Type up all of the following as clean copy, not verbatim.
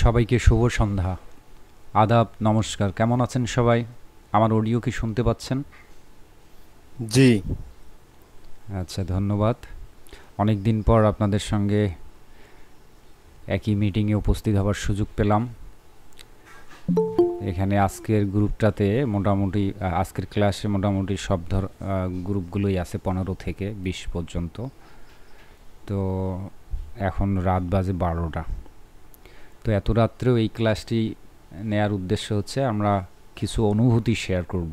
সবাইকে শুভ সন্ধ্যা, আদাব, নমস্কার। কেমন আছেন সবাই? আমার অডিও কি শুনতে পাচ্ছেন? জি। আচ্ছা, ধন্যবাদ। অনেক দিন পর আপনাদের সঙ্গে একই মিটিংয়ে উপস্থিত হবার সুযোগ পেলাম। এখানে আজকের গ্রুপটাতে মোটামুটি আজকের ক্লাসে মোটামুটি সব গ্রুপগুলোই আছে 15 থেকে 20 পর্যন্ত। তো এখন রাত বাজে 12টা। তো এত রাত্রেও এই ক্লাসটি নেয়ার উদ্দেশ্য হচ্ছে আমরা কিছু অনুভূতি শেয়ার করব।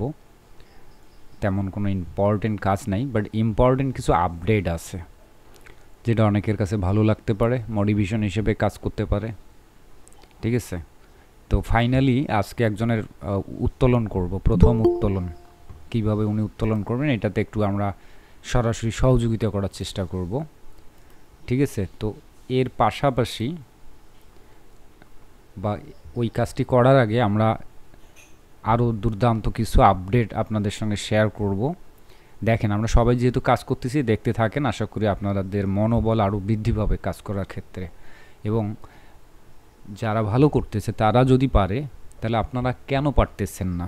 তেমন কোনো ইম্পর্টেন্ট কাজ নাই, বাট ইম্পর্টেন্ট কিছু আপডেট আছে যেটা অনেকের কাছে ভালো লাগতে পারে, মোটিভেশন হিসেবে কাজ করতে পারে। ঠিক আছে? তো ফাইনালি আজকে একজনের উত্তোলন করব, প্রথম উত্তোলন। কিভাবে উনি উত্তোলন করবেন এটাতে একটু আমরা সরাসরি সহযোগিতা করার চেষ্টা করব। ঠিক আছে? তো এর পাশাপাশি বা ওই কাজটি করার আগে আমরা আরও দুর্দান্ত কিছু আপডেট আপনাদের সঙ্গে শেয়ার করব। দেখেন, আমরা সবাই যেহেতু কাজ করতেছি, দেখতে থাকেন। আশা করি আপনাদের মনোবল আরও বৃদ্ধি পাবে কাজ করার ক্ষেত্রে। এবং যারা ভালো করতেছে তারা যদি পারে, তাহলে আপনারা কেন পারতেছেন না,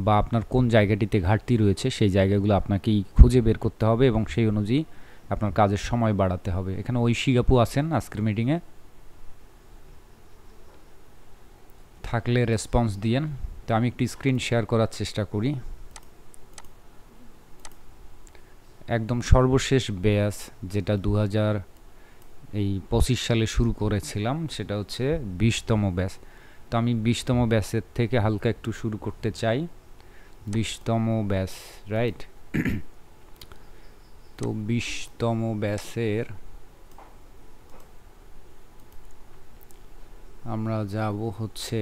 বা আপনার কোন জায়গাটিতে ঘাটতি রয়েছে সেই জায়গাগুলো আপনাকেই খুঁজে বের করতে হবে এবং সেই অনুযায়ী আপনার কাজের সময় বাড়াতে হবে। এখানে ঐশী আপু আছেন আজকের মিটিংয়ে? থাকলে রেসপন্স দিয়েন। তো আমি একটি স্ক্রিন শেয়ার করার চেষ্টা করি। একদম সর্বশেষ ব্যাচ যেটা 2025 সালে শুরু করেছিলাম, সেটা হচ্ছে 20তম ব্যাচ। তো আমি 20তম ব্যাচের থেকে হালকা একটু শুরু করতে চাই। 20তম ব্যাচ, রাইট? তো 20তম ব্যাচের আমরা যাব হচ্ছে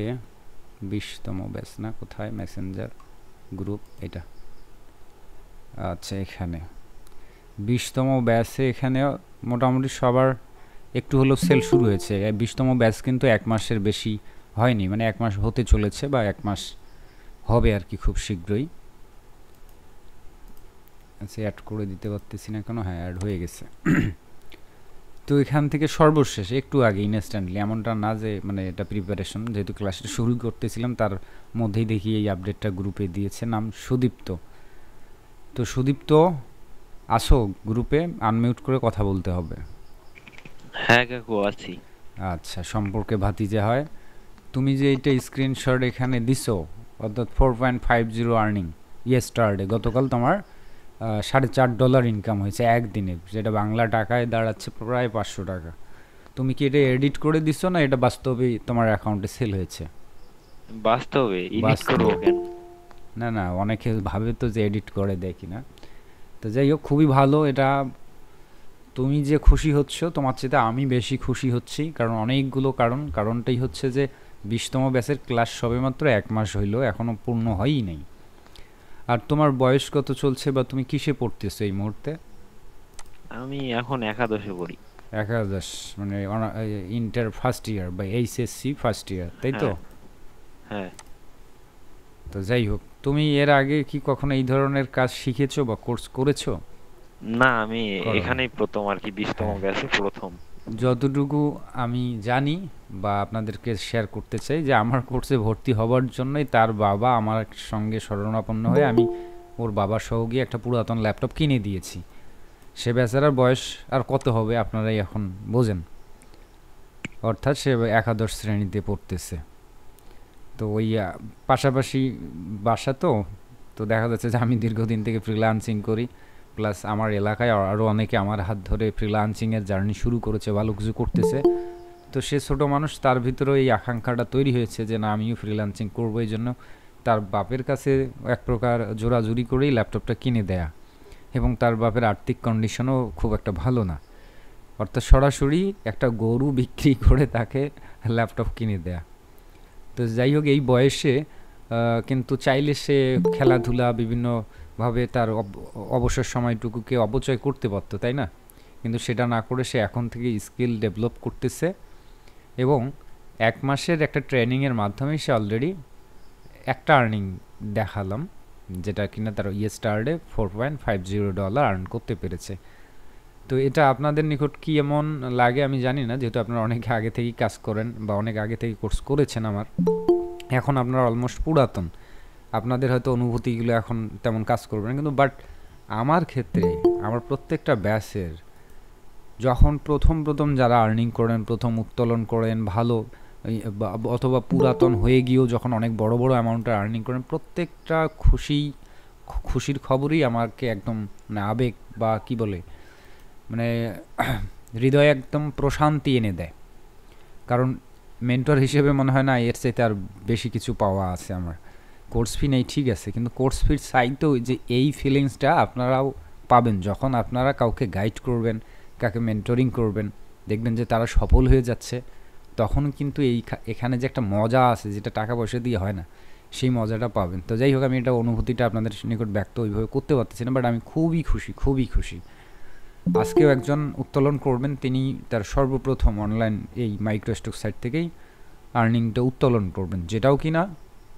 20তম ব্যাচ না, কোথায় মেসেঞ্জার গ্রুপ, এটা। আচ্ছা, এখানে 20তম ব্যাচে এখানে মোটামুটি সবার একটু হলেও সেল শুরু হয়েছে। 20তম ব্যাচ কিন্তু 1 মাসের বেশি হয়নি, মানে 1 মাস হতে চলেছে বা 1 মাস হবে আর কি, খুব শীঘ্রই। আচ্ছা, অ্যাড করে দিতে পারতেছি না কেন? হ্যাঁ, অ্যাড হয়ে গেছে। তো এখান থেকে সর্বশেষ একটু আগে ইনস্ট্যান্টলি, এমনটা না যে মানে এটা প্রিপারেশন, যেহেতু ক্লাসটা শুরু করতেছিলাম তার মধ্যেই দেখি এই আপডেটটা গ্রুপে দিয়েছে। নাম সুদীপ্ত। তো সুদীপ্ত, আসো গ্রুপে, আনমিউট করে কথা বলতে হবে। হ্যাঁ কাকু, আছি। আচ্ছা, সম্পর্কে ভাতিজা হয়। তুমি যে এইটা স্ক্রিনশট এখানে দিছো, অর্থাৎ 4.50 আর্নিং ইয়েস্টারডে, গতকাল তোমার $4.5 ইনকাম হয়েছে একদিনে, যেটা বাংলা টাকায় দাঁড়াচ্ছে প্রায় 500 টাকা। তুমি কি এটা এডিট করে দিছো না এটা বাস্তবেই তোমার অ্যাকাউন্টে সেল হয়েছে? বাস্তবে এডিট বাস্তবে? করবো কেন? না না, অনেকে ভাবে তো যে এডিট করে দেয় কিনা। তো যাই হোক, খুবই ভালো এটা। তুমি যে খুশি হচ্ছ, তোমার চেয়ে আমি বেশি খুশি হচ্ছি, কারণ অনেকগুলো কারণটাই হচ্ছে যে 20তম ব্যাচের ক্লাস সবেমাত্র 1 মাস হইল, এখনও পূর্ণ হয়ই নাই। আর তোমার বয়স কত চলছে, বা তুমি কিসে পড়তেছো এই মুহূর্তে? আমি এখন একাদশে পড়ি। একাদশ? মানে ইন্টার ফার্স্ট ইয়ার বা এইচএসসি ফার্স্ট ইয়ার, তাই তো? হ্যাঁ, হ্যাঁ। তো যাই হোক, তুমি এর আগে কি কখনো এই ধরনের কাজ শিখেছো বা কোর্স করেছো? না, আমি করোনি? এখানেই প্রথম আর কি, 20তম হ্যাঁ, ব্যাচে প্রথম। যতটুকু আমি জানি বা আপনাদেরকে শেয়ার করতে চাই যে আমার কোর্সে ভর্তি হবার জন্যই তার বাবা আমার সঙ্গে শরণাপন্ন হয়ে আমি ওর বাবার সহ গিয়ে একটা পুরাতন ল্যাপটপ কিনে দিয়েছি। সে বেচারার বয়স আর কত হবে আপনারাই এখন বোঝেন। অর্থাৎ সে একাদশ শ্রেণীতে পড়তেছে। তো ওই পাশাপাশি বাসা তো, তো দেখা যাচ্ছে যে আমি দীর্ঘদিন থেকে ফ্রিল্যান্সিং করি, প্লাস আমার এলাকায় আরও অনেকে আমার হাত ধরে ফ্রিল্যান্সিংয়ের জার্নি শুরু করেছে, ভালো কিছু করতেছে। তো সে ছোটো মানুষ, তার ভিতরেও এই আকাঙ্ক্ষাটা তৈরি হয়েছে যে না, আমিও ফ্রিল্যান্সিং করবো। এই জন্য তার বাপের কাছে এক প্রকার জোরাজুরি করেই ল্যাপটপটা কিনে দেয়া, এবং তার বাপের আর্থিক কন্ডিশনও খুব একটা ভালো না। অর্থাৎ সরাসরি একটা গরু বিক্রি করে তাকে ল্যাপটপ কিনে দেয়া। তো যাই হোক, এই বয়সে কিন্তু চাইলে সে খেলাধুলা বিভিন্নভাবে তার অবসর সময়টুকুকে অপচয় করতে পারতো, তাই না? কিন্তু সেটা না করে সে এখন থেকে স্কিল ডেভেলপ করতেছে, এবং 1 মাসের একটা ট্রেনিংয়ের মাধ্যমে সে অলরেডি একটা আর্নিং দেখালাম, যেটা কিনা তার ইয়েস্টারডে $4.50 আর্ন করতে পেরেছে। তো এটা আপনাদের নিকট কি এমন লাগে আমি জানি না, যেহেতু আপনারা অনেক আগে থেকেই কাজ করেন বা অনেক আগে থেকে কোর্স করেছেন আমার, এখন আপনারা অলমোস্ট পুরাতন, আপনাদের হয়তো অনুভূতিগুলো এখন তেমন কাজ করবে না, কিন্তু বাট আমার ক্ষেত্রে আমার প্রত্যেকটা ব্যাচের যখন প্রথম প্রথম যারা আর্নিং করেন, প্রথম উত্তোলন করেন ভালো, অথবা পুরাতন হয়ে গিয়েও যখন অনেক বড় বড় অ্যামাউন্টের আর্নিং করেন, প্রত্যেকটা খুশির খবরই আমাকে একদম মানে আবেগ বা কি বলে মানে হৃদয়ে একদম প্রশান্তি এনে দেয়। কারণ মেন্টর হিসেবে মনে হয় না এর চাইতে আর বেশি কিছু পাওয়া আছে আমার। কোর্স ফি নেই ঠিক আছে, কিন্তু কোর্স ফির চাইতেও যে এই ফিলিংসটা আপনারাও পাবেন যখন আপনারা কাউকে গাইড করবেন, কাকে মেন্টরিং করবেন, দেখবেন যে তারা সফল হয়ে যাচ্ছে, তখন কিন্তু এখানে যে একটা মজা আছে যেটা টাকা পয়সা দিয়ে হয় না, সেই মজাটা পাবেন। তো যাই হোক, আমি এটা অনুভূতিটা আপনাদের নিকট ব্যক্ত ওইভাবে করতে পারতেছি না, বাট আমি খুবই খুশি, খুবই খুশি। আজকেও একজন উত্তোলন করবেন, তিনি তার সর্বপ্রথম অনলাইন এই মাইক্রোস্টক সাইট থেকেই আর্নিংটা উত্তোলন করবেন, যেটাও কিনা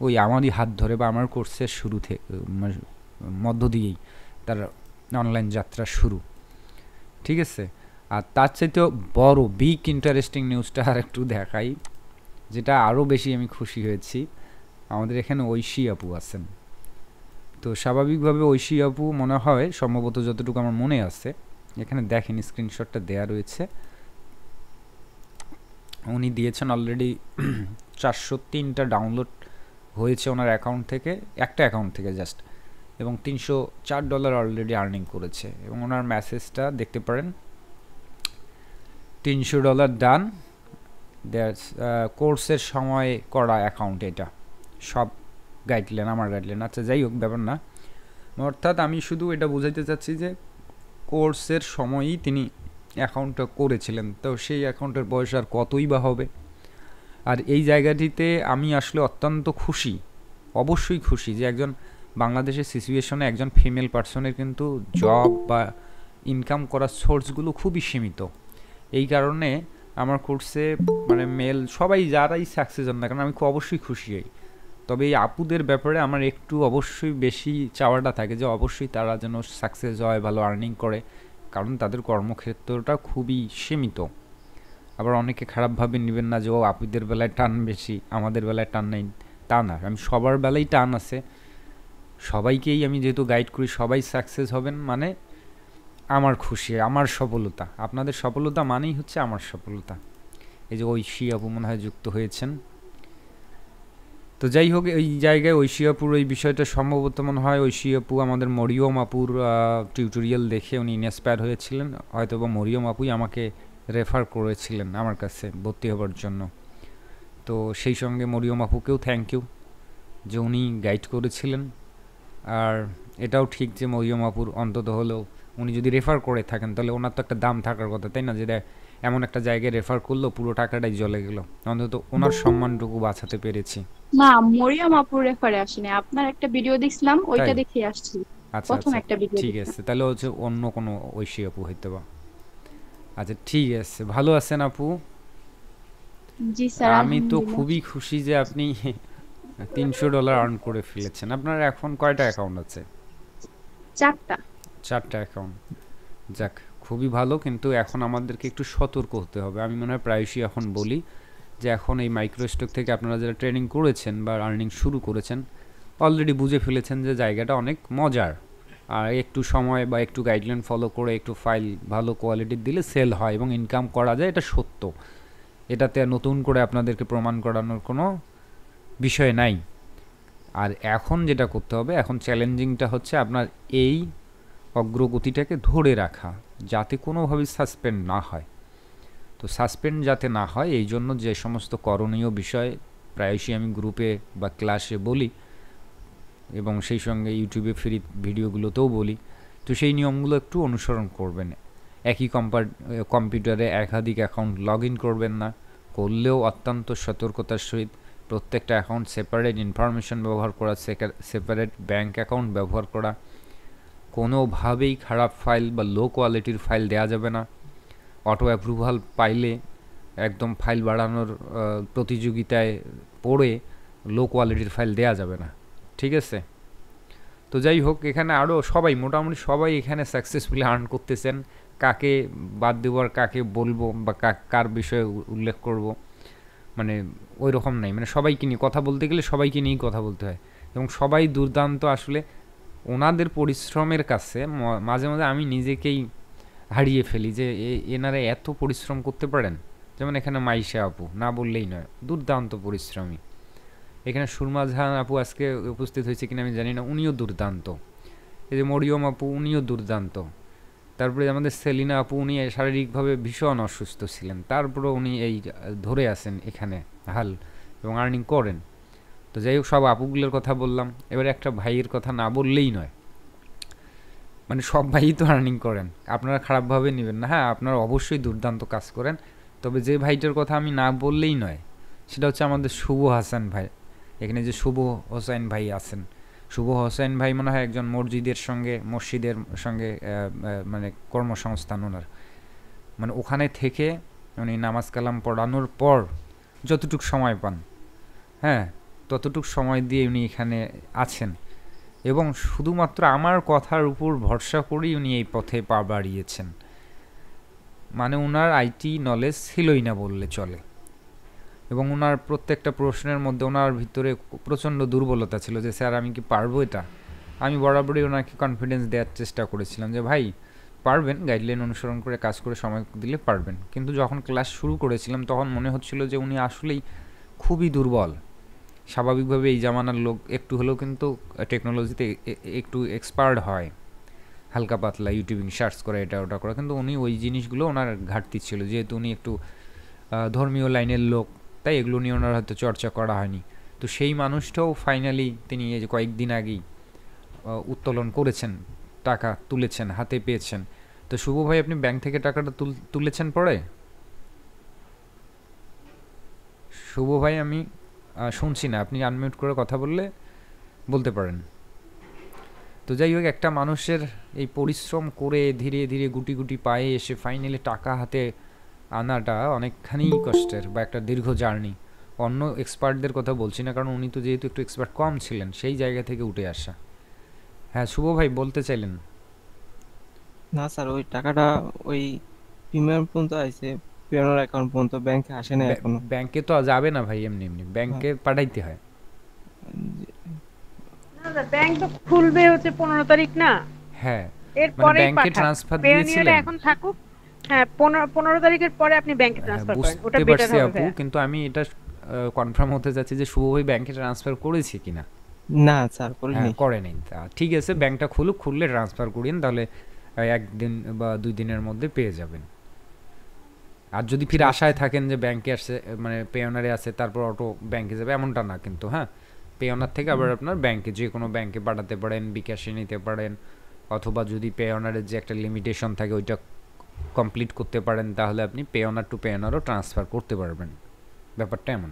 ওই আমারই হাত ধরে বা আমার কোর্সের শুরু থেকে মধ্য দিয়েই তার অনলাইন যাত্রা শুরু। ঠিক আছে, আর তার চাইতেও বড় বিগ ইন্টারেস্টিং নিউজটা আর একটু দেখাই, যেটা আরও বেশি আমি খুশি হয়েছি। আমাদের এখানে ঐশী আপু আছেন। তো স্বাভাবিকভাবে ঐশী আপু মনে হয় সম্ভবত যতটুকু আমার মনে আছে, এখানে দেখেন স্ক্রিনশটটা দেয়া রয়েছে, উনি দিয়েছেন অলরেডি 403টা ডাউনলোড হয়েছে ওনার অ্যাকাউন্ট থেকে, একটা অ্যাকাউন্ট থেকে জাস্ট, এবং $304 অলরেডি আর্নিং করেছে। এবং ওনার মেসেজটা দেখতে পারেন, $300 ডান, দ্যাটস কোর্সের সময় করা অ্যাকাউন্ট, এটা সব গাইডলাইন, আমার গাইডলাইন। আচ্ছা যাই হোক, ব্যাপার না। অর্থাৎ আমি শুধু এটা বোঝাইতে চাচ্ছি যে কোর্সের সময়ই তিনি অ্যাকাউন্টটা করেছিলেন, তো সেই অ্যাকাউন্টের বয়স আর কতই বা হবে। আর এই জায়গাটিতে আমি আসলে অত্যন্ত খুশি, অবশ্যই খুশি যে একজন বাংলাদেশের সিচুয়েশনে একজন ফিমেল পার্সনের কিন্তু জব বা ইনকাম করার সোর্সগুলো খুবই সীমিত। এই কারণে আমার কোর্সে মানে মেল সবাই যারাই সাকসেস হন না কারণ আমি খুব অবশ্যই খুশি হই। তবে এই আপুদের ব্যাপারে আমার একটু অবশ্যই বেশি চাওয়াটা থাকে যে অবশ্যই তারা যেন সাকসেস হয়, ভালো আর্নিং করে, কারণ তাদের কর্মক্ষেত্রটা খুবই সীমিত। আবার অনেকে খারাপভাবে নেবেন না যে ও আপুদের বেলায় টান বেশি, আমাদের বেলায় টান নেই, তা না। আমি সবার বেলায় টান আছে, সবাইকেই আমি যেহেতু গাইড করি, সবাই সাকসেস হবেন মানে আমার খুশি, আমার সফলতা। আপনাদের সফলতা মানেই হচ্ছে আমার সফলতা। এই যে ঐশী আপু মনে হয় যুক্ত হয়েছেন। তো যাই হোক, এই জায়গায় ঐশী আপুর এই বিষয়টা সম্ভবত মনে হয় ঐশী আপু আমাদের মরিয়ম আপুর টিউটোরিয়াল দেখে উনি ইন্সপায়ার হয়েছিলেন, হয়তো বা মরিয়ম আপুই আমাকে রেফার করেছিলেন আমার কাছে ভর্তি হবার জন্য। তো সেই সঙ্গে মরিয়ম আপুকেও থ্যাংক ইউ যে উনি গাইড করেছিলেন। আর এটাও ঠিক যে মরিয়ম আপুর অন্তত হলেও উনি যদি রেফার করে থাকেন তাহলে ওনার তো একটা দাম থাকার কথা, তাই না? যে এমন একটা জায়গায় রেফার করলো পুরো টাকাটাই জ্বলে গেল, অন্তত ওনার সম্মানটুকু বাঁচাতে পেরেছি। না, মরিয়ম আপুর রেফারে আসেনি, আপনার একটা ভিডিও দেখছিলাম ওইটা তাই? দেখে আসছি। আচ্ছা প্রথম আচ্ছা, একটা ভিডিও ঠিক দেখলাম। আছে, তাহলে হচ্ছে অন্য কোনো ঐশী আপু হইতে বা। আচ্ছা ঠিক আছে, ভালো আছেন আপু? জি স্যার, আমি তো আলহামদুলিল্লাহ। খুবই খুশি যে আপনি $300 আর্ন করে ফেলেছেন। আপনার এখন কয়টা অ্যাকাউন্ট আছে? 4টা। 4টা অ্যাকাউন্ট, যাক খুবই ভালো। কিন্তু এখন আমাদেরকে একটু সতর্ক হতে হবে। আমি মনে হয় প্রায়শই এখন বলি যে এখন এই মাইক্রোস্টক থেকে আপনারা যারা ট্রেনিং করেছেন বা আর্নিং শুরু করেছেন অলরেডি বুঝে ফেলেছেন যে জায়গাটা অনেক মজার, আর একটু সময় বা একটু গাইডলাইন ফলো করে একটু ফাইল ভালো কোয়ালিটির দিলে সেল হয় এবং ইনকাম করা যায়, এটা সত্য। এটাতে নতুন করে আপনাদেরকে প্রমাণ করানোর কোনো বিষয় নাই। আর এখন যেটা করতে হবে, এখন চ্যালেঞ্জিংটা হচ্ছে আপনার এই অগ্রগতিটাকে ধরে রাখা, যাতে কোনোভাবেই সাসপেন্ড না হয়। তো সাসপেন্ড যাতে না হয় এই জন্য যে সমস্ত করণীয় বিষয় প্রায়শই আমি গ্রুপে বা ক্লাসে বলি এবং সেই সঙ্গে ইউটিউবে ফ্রি ভিডিওগুলোতেও বলি, তো সেই নিয়মগুলো একটু অনুসরণ করবেন। একই কম্পিউটারে একাধিক অ্যাকাউন্ট লগ ইন করবেন না, করলেও অত্যন্ত সতর্কতার সহিত প্রত্যেকটা অ্যাকাউন্ট সেপারেট ইনফরমেশন ব্যবহার করা, সেপারেট ব্যাঙ্ক অ্যাকাউন্ট ব্যবহার করা, কোনোভাবেই খারাপ ফাইল বা লো কোয়ালিটির ফাইল দেওয়া যাবে না। অটো অ্যাপ্রুভাল পাইলে একদম ফাইল বাড়ানোর প্রতিযোগিতায় পড়ে লো কোয়ালিটির ফাইল দেওয়া যাবে না, ঠিক আছে? তো যাই হোক, এখানে আরও সবাই মোটামুটি সবাই এখানে সাকসেসফুলি আর্ন করতেছেন, কাকে বাদ দেবো আর কাকে বলবো বা কার বিষয়ে উল্লেখ করব, মানে ওই রকম নাই। মানে সবাইকে নিয়ে কথা বলতে গেলে সবাইকে নিয়েই কথা বলতে হয়, এবং সবাই দুর্দান্ত। আসলে ওনাদের পরিশ্রমের কাছে মাঝে মাঝে আমি নিজেকেই হারিয়ে ফেলি যে এনারা এত পরিশ্রম করতে পারেন। যেমন এখানে মাইশা আপু, না বললেই নয়, দুর্দান্ত পরিশ্রমী। এখানে সুরমা জাহান আপু আজকে উপস্থিত হয়েছে কিনা আমি জানি না, উনিও দুর্দান্ত। এই যে মরিয়ম আপু, উনিও দুর্দান্ত। তারপরে আমাদের সেলিনা আপু, উনি শারীরিকভাবে ভীষণ অসুস্থ ছিলেন, তারপরে উনি এই ধরে আছেন এখানে হাল এবং আর্নিং করেন। তো যাই হোক, সব আপুগুলোর কথা বললাম, এবার একটা ভাইয়ের কথা না বললেই নয়। মানে সব ভাইই তো আর্নিং করেন, আপনারা খারাপভাবে নেবেন না। হ্যাঁ, আপনারা অবশ্যই দুর্দান্ত কাজ করেন, তবে যে ভাইটার কথা আমি না বললেই নয় সেটা হচ্ছে আমাদের শুভ হাসান ভাই। এখানে যে শুভ হোসেন ভাই আছেন, শুভ হোসেন ভাই মনে হয় একজন মসজিদের সঙ্গে মানে কর্মসংস্থান ওনার, মানে ওখানে থেকে উনি নামাজ কালাম পড়ানোর পর যতটুক সময় পান, হ্যাঁ, ততটুক সময় দিয়ে উনি এখানে আছেন, এবং শুধুমাত্র আমার কথার উপর ভরসা করেই উনি এই পথে পা বাড়িয়েছেন। মানে ওনার আইটি নলেজ ছিলই না বললে চলে, এবং ওনার প্রত্যেকটা প্রশ্নের মধ্যে ওনার ভিতরে প্রচণ্ড দুর্বলতা ছিল যে স্যার আমি কি পারবো এটা। আমি বরাবরই ওনাকে কনফিডেন্স দেওয়ার চেষ্টা করেছিলাম যে ভাই পারবেন, গাইডলাইন অনুসরণ করে কাজ করে সময় দিলে পারবেন। কিন্তু যখন ক্লাস শুরু করেছিলাম তখন মনে হচ্ছিল যে উনি আসলেই খুবই দুর্বল। স্বাভাবিকভাবে এই জামানার লোক একটু হলেও কিন্তু টেকনোলজিতে একটু এক্সপার্ট হয়, হালকা পাতলা ইউটিউবিং সার্চ করে এটা ওটা করে, কিন্তু উনি ওই জিনিসগুলো ওনার ঘাটতি ছিল। যেহেতু উনি একটু ধর্মীয় লাইনের লোক, তাই এগুলো নিয়ে ওনার হয়তো চর্চা করা হয়নি। তো সেই মানুষটাও ফাইনালি তিনি এই যে কয়েকদিন আগেই উত্তোলন করেছেন, টাকা তুলেছেন, হাতে পেয়েছেন। তো শুভ ভাই, আপনি ব্যাংক থেকে টাকাটা তুলেছেন পরে? শুভ ভাই, আমি শুনছি না, আপনি আনমিউট করে কথা বললে বলতে পারেন। তো যাই হোক, একটা মানুষের এই পরিশ্রম করে ধীরে ধীরে গুটি গুটি পায়ে এসে ফাইনালি টাকা হাতে আনাটা অনেকখানি কষ্টের বা একটা দীর্ঘ জার্নি। অন্য এক্সপার্টদের কথা বলছি না, কারণ উনি তো যেহেতু একটু এক্সপার্ট কম ছিলেন, সেই জায়গা থেকে উঠে আসা। হ্যাঁ শুভ ভাই, বলতে চাইলেন? না স্যার, ওই টাকাটা ওই প্রিমিয়াম পর্যন্ত আইছে, পিওনার অ্যাকাউন্ট পর্যন্ত ব্যাংকে আসে না এখনো। ব্যাংকে তো যাবে না ভাই, এমনি এমনি ব্যাংকে পাঠাইতে হয়। না ব্যাংক তো খুলবে হচ্ছে 15 তারিখ না, হ্যাঁ, মানে এরপরেই ব্যাংকে পাঠান। ট্রান্সফার পেওনিয়াটা দিয়েছিলেন? এখন থাকুক। হ্যাঁ, 15 তারিখের পরে আপনি ব্যাংকে হ্যাঁ, ট্রান্সফার করেন, ওটা বুঝতে বেটার পারছি হবে আপু, ভাইয়া। কিন্তু আমি এটা কনফার্ম হতে যাচ্ছি যে শুভ ভাই ব্যাংকে ট্রান্সফার করেছে কিনা। না স্যার, হ্যাঁ, করিনি। করেনি। ঠিক আছে, ব্যাংকটা খুলুক, খুললে ট্রান্সফার করিন, তাহলে একদিন বা 2 দিনের মধ্যে পেয়ে যাবেন। আর যদি ফির আশায় থাকেন যে ব্যাংকে আসছে, মানে পেওনারে আছে তারপর অটো ব্যাংকে যাবে, এমনটা না কিন্তু। হ্যাঁ, পেওনার থেকে আবার আপনার ব্যাংকে, যে কোনো ব্যাংকে পাঠাতে পারেন, বিকাশে নিতে পারেন, অথবা যদি পেওনারের যে একটা লিমিটেশন থাকে ওইটা কমপ্লিট করতে পারেন, তাহলে আপনি পেওনার টু পেওনারও ট্রান্সফার করতে পারবেন। ব্যাপারটা এমন।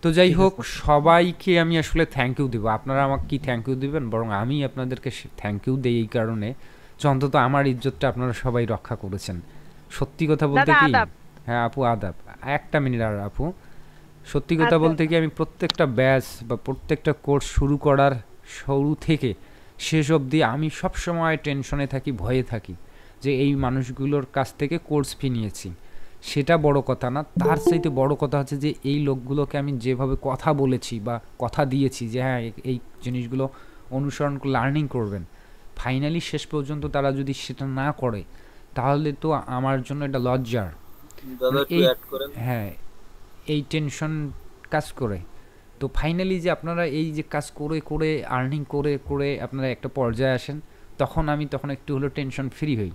তো যাই ঠিক হোক, আছে। সবাইকে আমি আসলে থ্যাংক ইউ দিব। আপনারা আমাকে কি থ্যাংক ইউ দিবেন, বরং আমি আপনাদেরকে থ্যাংক ইউ দিই এই কারণে যে অন্তত আমার ইজ্জতটা আপনারা সবাই রক্ষা করেছেন। সত্যি কথা বলতে দাদা কি, আদাব। হ্যাঁ আপু আদাব, একটা মিনিট। আর আপু, সত্যি কথা আচ্ছা। বলতে কি, আমি প্রত্যেকটা ব্যাচ বা প্রত্যেকটা কোর্স শুরু করার শুরু থেকে শেষ অবধি আমি সবসময় টেনশনে থাকি, ভয়ে থাকি যে এই মানুষগুলোর কাছ থেকে কোর্স ফি নিয়েছি। সেটা বড় কথা না, তার চাইতে বড় কথা হচ্ছে যে এই লোকগুলোকে আমি যেভাবে কথা বলেছি বা কথা দিয়েছি যে হ্যাঁ এই জিনিসগুলো অনুসরণ করে লার্নিং করবেন, ফাইনালি শেষ পর্যন্ত তারা যদি সেটা না করে তাহলে তো আমার জন্য এটা লজ্জার। মানে এই, হ্যাঁ, এই টেনশন কাজ করে। তো ফাইনালি যে আপনারা এই যে কাজ করে করে আর্নিং করে করে আপনারা একটা পর্যায়ে আসেন, তখন একটু হলেও টেনশন ফ্রি হই।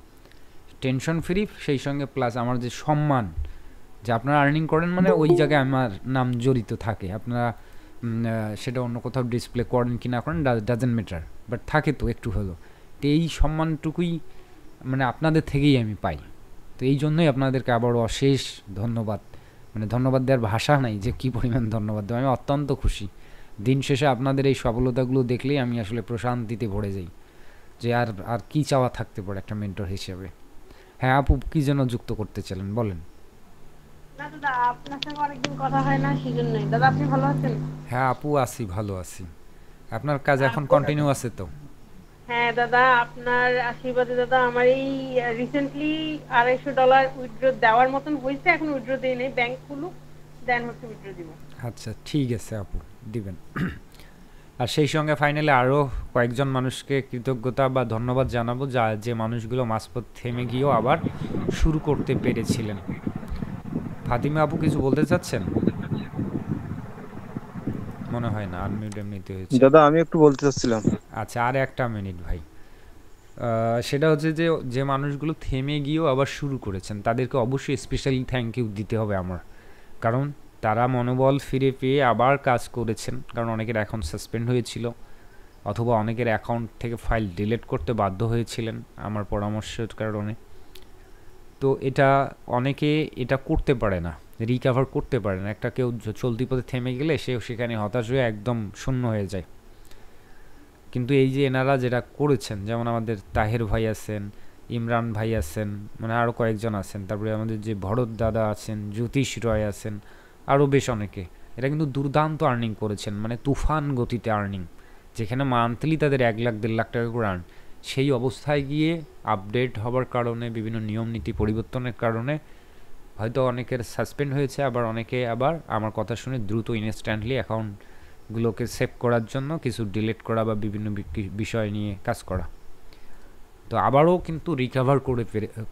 টেনশন ফ্রি, সেই সঙ্গে প্লাস আমার যে সম্মান, যে আপনারা আর্নিং করেন মানে ওই জায়গায় আমার নাম জড়িত থাকে। আপনারা সেটা অন্য কোথাও ডিসপ্লে করেন কি না করেন ডাজেন্ট ম্যাটার, বাট থাকে তো একটু হলো। তো এই সম্মানটুকুই মানে আপনাদের থেকেই আমি পাই। তো এই জন্যই আপনাদেরকে আবারও অশেষ ধন্যবাদ। মানে ধন্যবাদ দেওয়ার ভাষা নাই যে কী পরিমাণ ধন্যবাদ দেবো। আমি অত্যন্ত খুশি। দিন শেষে আপনাদের এই সফলতাগুলো দেখলেই আমি আসলে প্রশান্তিতে ভরে যাই, যে আর আর কী চাওয়া থাকতে পারে একটা মেন্টর হিসেবে। হ্যাঁ আপু, কী যেন যুক্ত করতে চাইলেন, বলেন। না দাদা, আপনার সঙ্গে অনেকদিন কথা হয় না, সেজন্যই। দাদা আপনি ভালো আছেন? হ্যাঁ আপু, আছি, ভালো আছি। আপনার কাজ এখন কন্টিনিউ আছে তো? হ্যাঁ দাদা, আপনার আশীর্বাদে দাদা আমার এই রিসেন্টলি $250 উইথড্র দেওয়ার মতন হয়েছে। এখন উইথড্র দিয়ে নেই, ব্যাংক খুলুক, দেন হচ্ছে উইথড্র দিব। আচ্ছা ঠিক আছে আপু, দিবেন। আর সেই সঙ্গে ফাইনালি আরও কয়েকজন মানুষকে কৃতজ্ঞতা বা ধন্যবাদ জানাবো, যে মানুষগুলো মাঝপথ থেমে গিয়েও আবার শুরু করতে পেরেছিলেন। ফাতিমা আপু কিছু বলতে চাচ্ছেন? মনে হয় না, আনমিউট এমনিতে হয়েছে। দাদা আমি একটু বলতে চাচ্ছিলাম। আচ্ছা আর একটা মিনিট ভাই। সেটা হচ্ছে যে যে মানুষগুলো থেমে গিয়েও আবার শুরু করেছেন তাদেরকে অবশ্যই স্পেশালি থ্যাংক ইউ দিতে হবে আমার, কারণ তারা মনোবল ফিরে পেয়ে আবার কাজ করেছেন। কারণ অনেকের অ্যাকাউন্ট সাসপেন্ড হয়েছিল, অথবা অনেকের অ্যাকাউন্ট থেকে ফাইল ডিলিট করতে বাধ্য হয়েছিলেন আমার পরামর্শের কারণে। তো অনেকে এটা করতে পারে না, রিকভার করতে পারে না। একটা কেউ চলতি পথে থেমে গেলে সেখানে হতাশ হয়ে একদম শূন্য হয়ে যায়। কিন্তু এই যে এনারা যেটা করেছেন, যেমন আমাদের তাহের ভাই আছেন, ইমরান ভাই আছেন, মানে আরও কয়েকজন আছেন, তারপরে আমাদের যে ভরত দাদা আছেন, জ্যোতিষ রয় আছেন, আরও বেশ অনেকে, এরা কিন্তু দুর্দান্ত আর্নিং করেছেন, মানে তুফান গতিতে আর্নিং। যেখানে মান্থলি তাদের 1 লাখ 1.5 লাখ টাকা করে আর্ন, সেই অবস্থায় গিয়ে আপডেট হবার কারণে, বিভিন্ন নিয়ম নীতি পরিবর্তনের কারণে হয়তো অনেকের সাসপেন্ড হয়েছে, আবার অনেকে আবার আমার কথা শুনে দ্রুত ইনস্ট্যান্টলি অ্যাকাউন্টগুলোকে সেভ করার জন্য কিছু ডিলিট করা বা বিভিন্ন বিষয় নিয়ে কাজ করা। তো আবারও কিন্তু রিকভার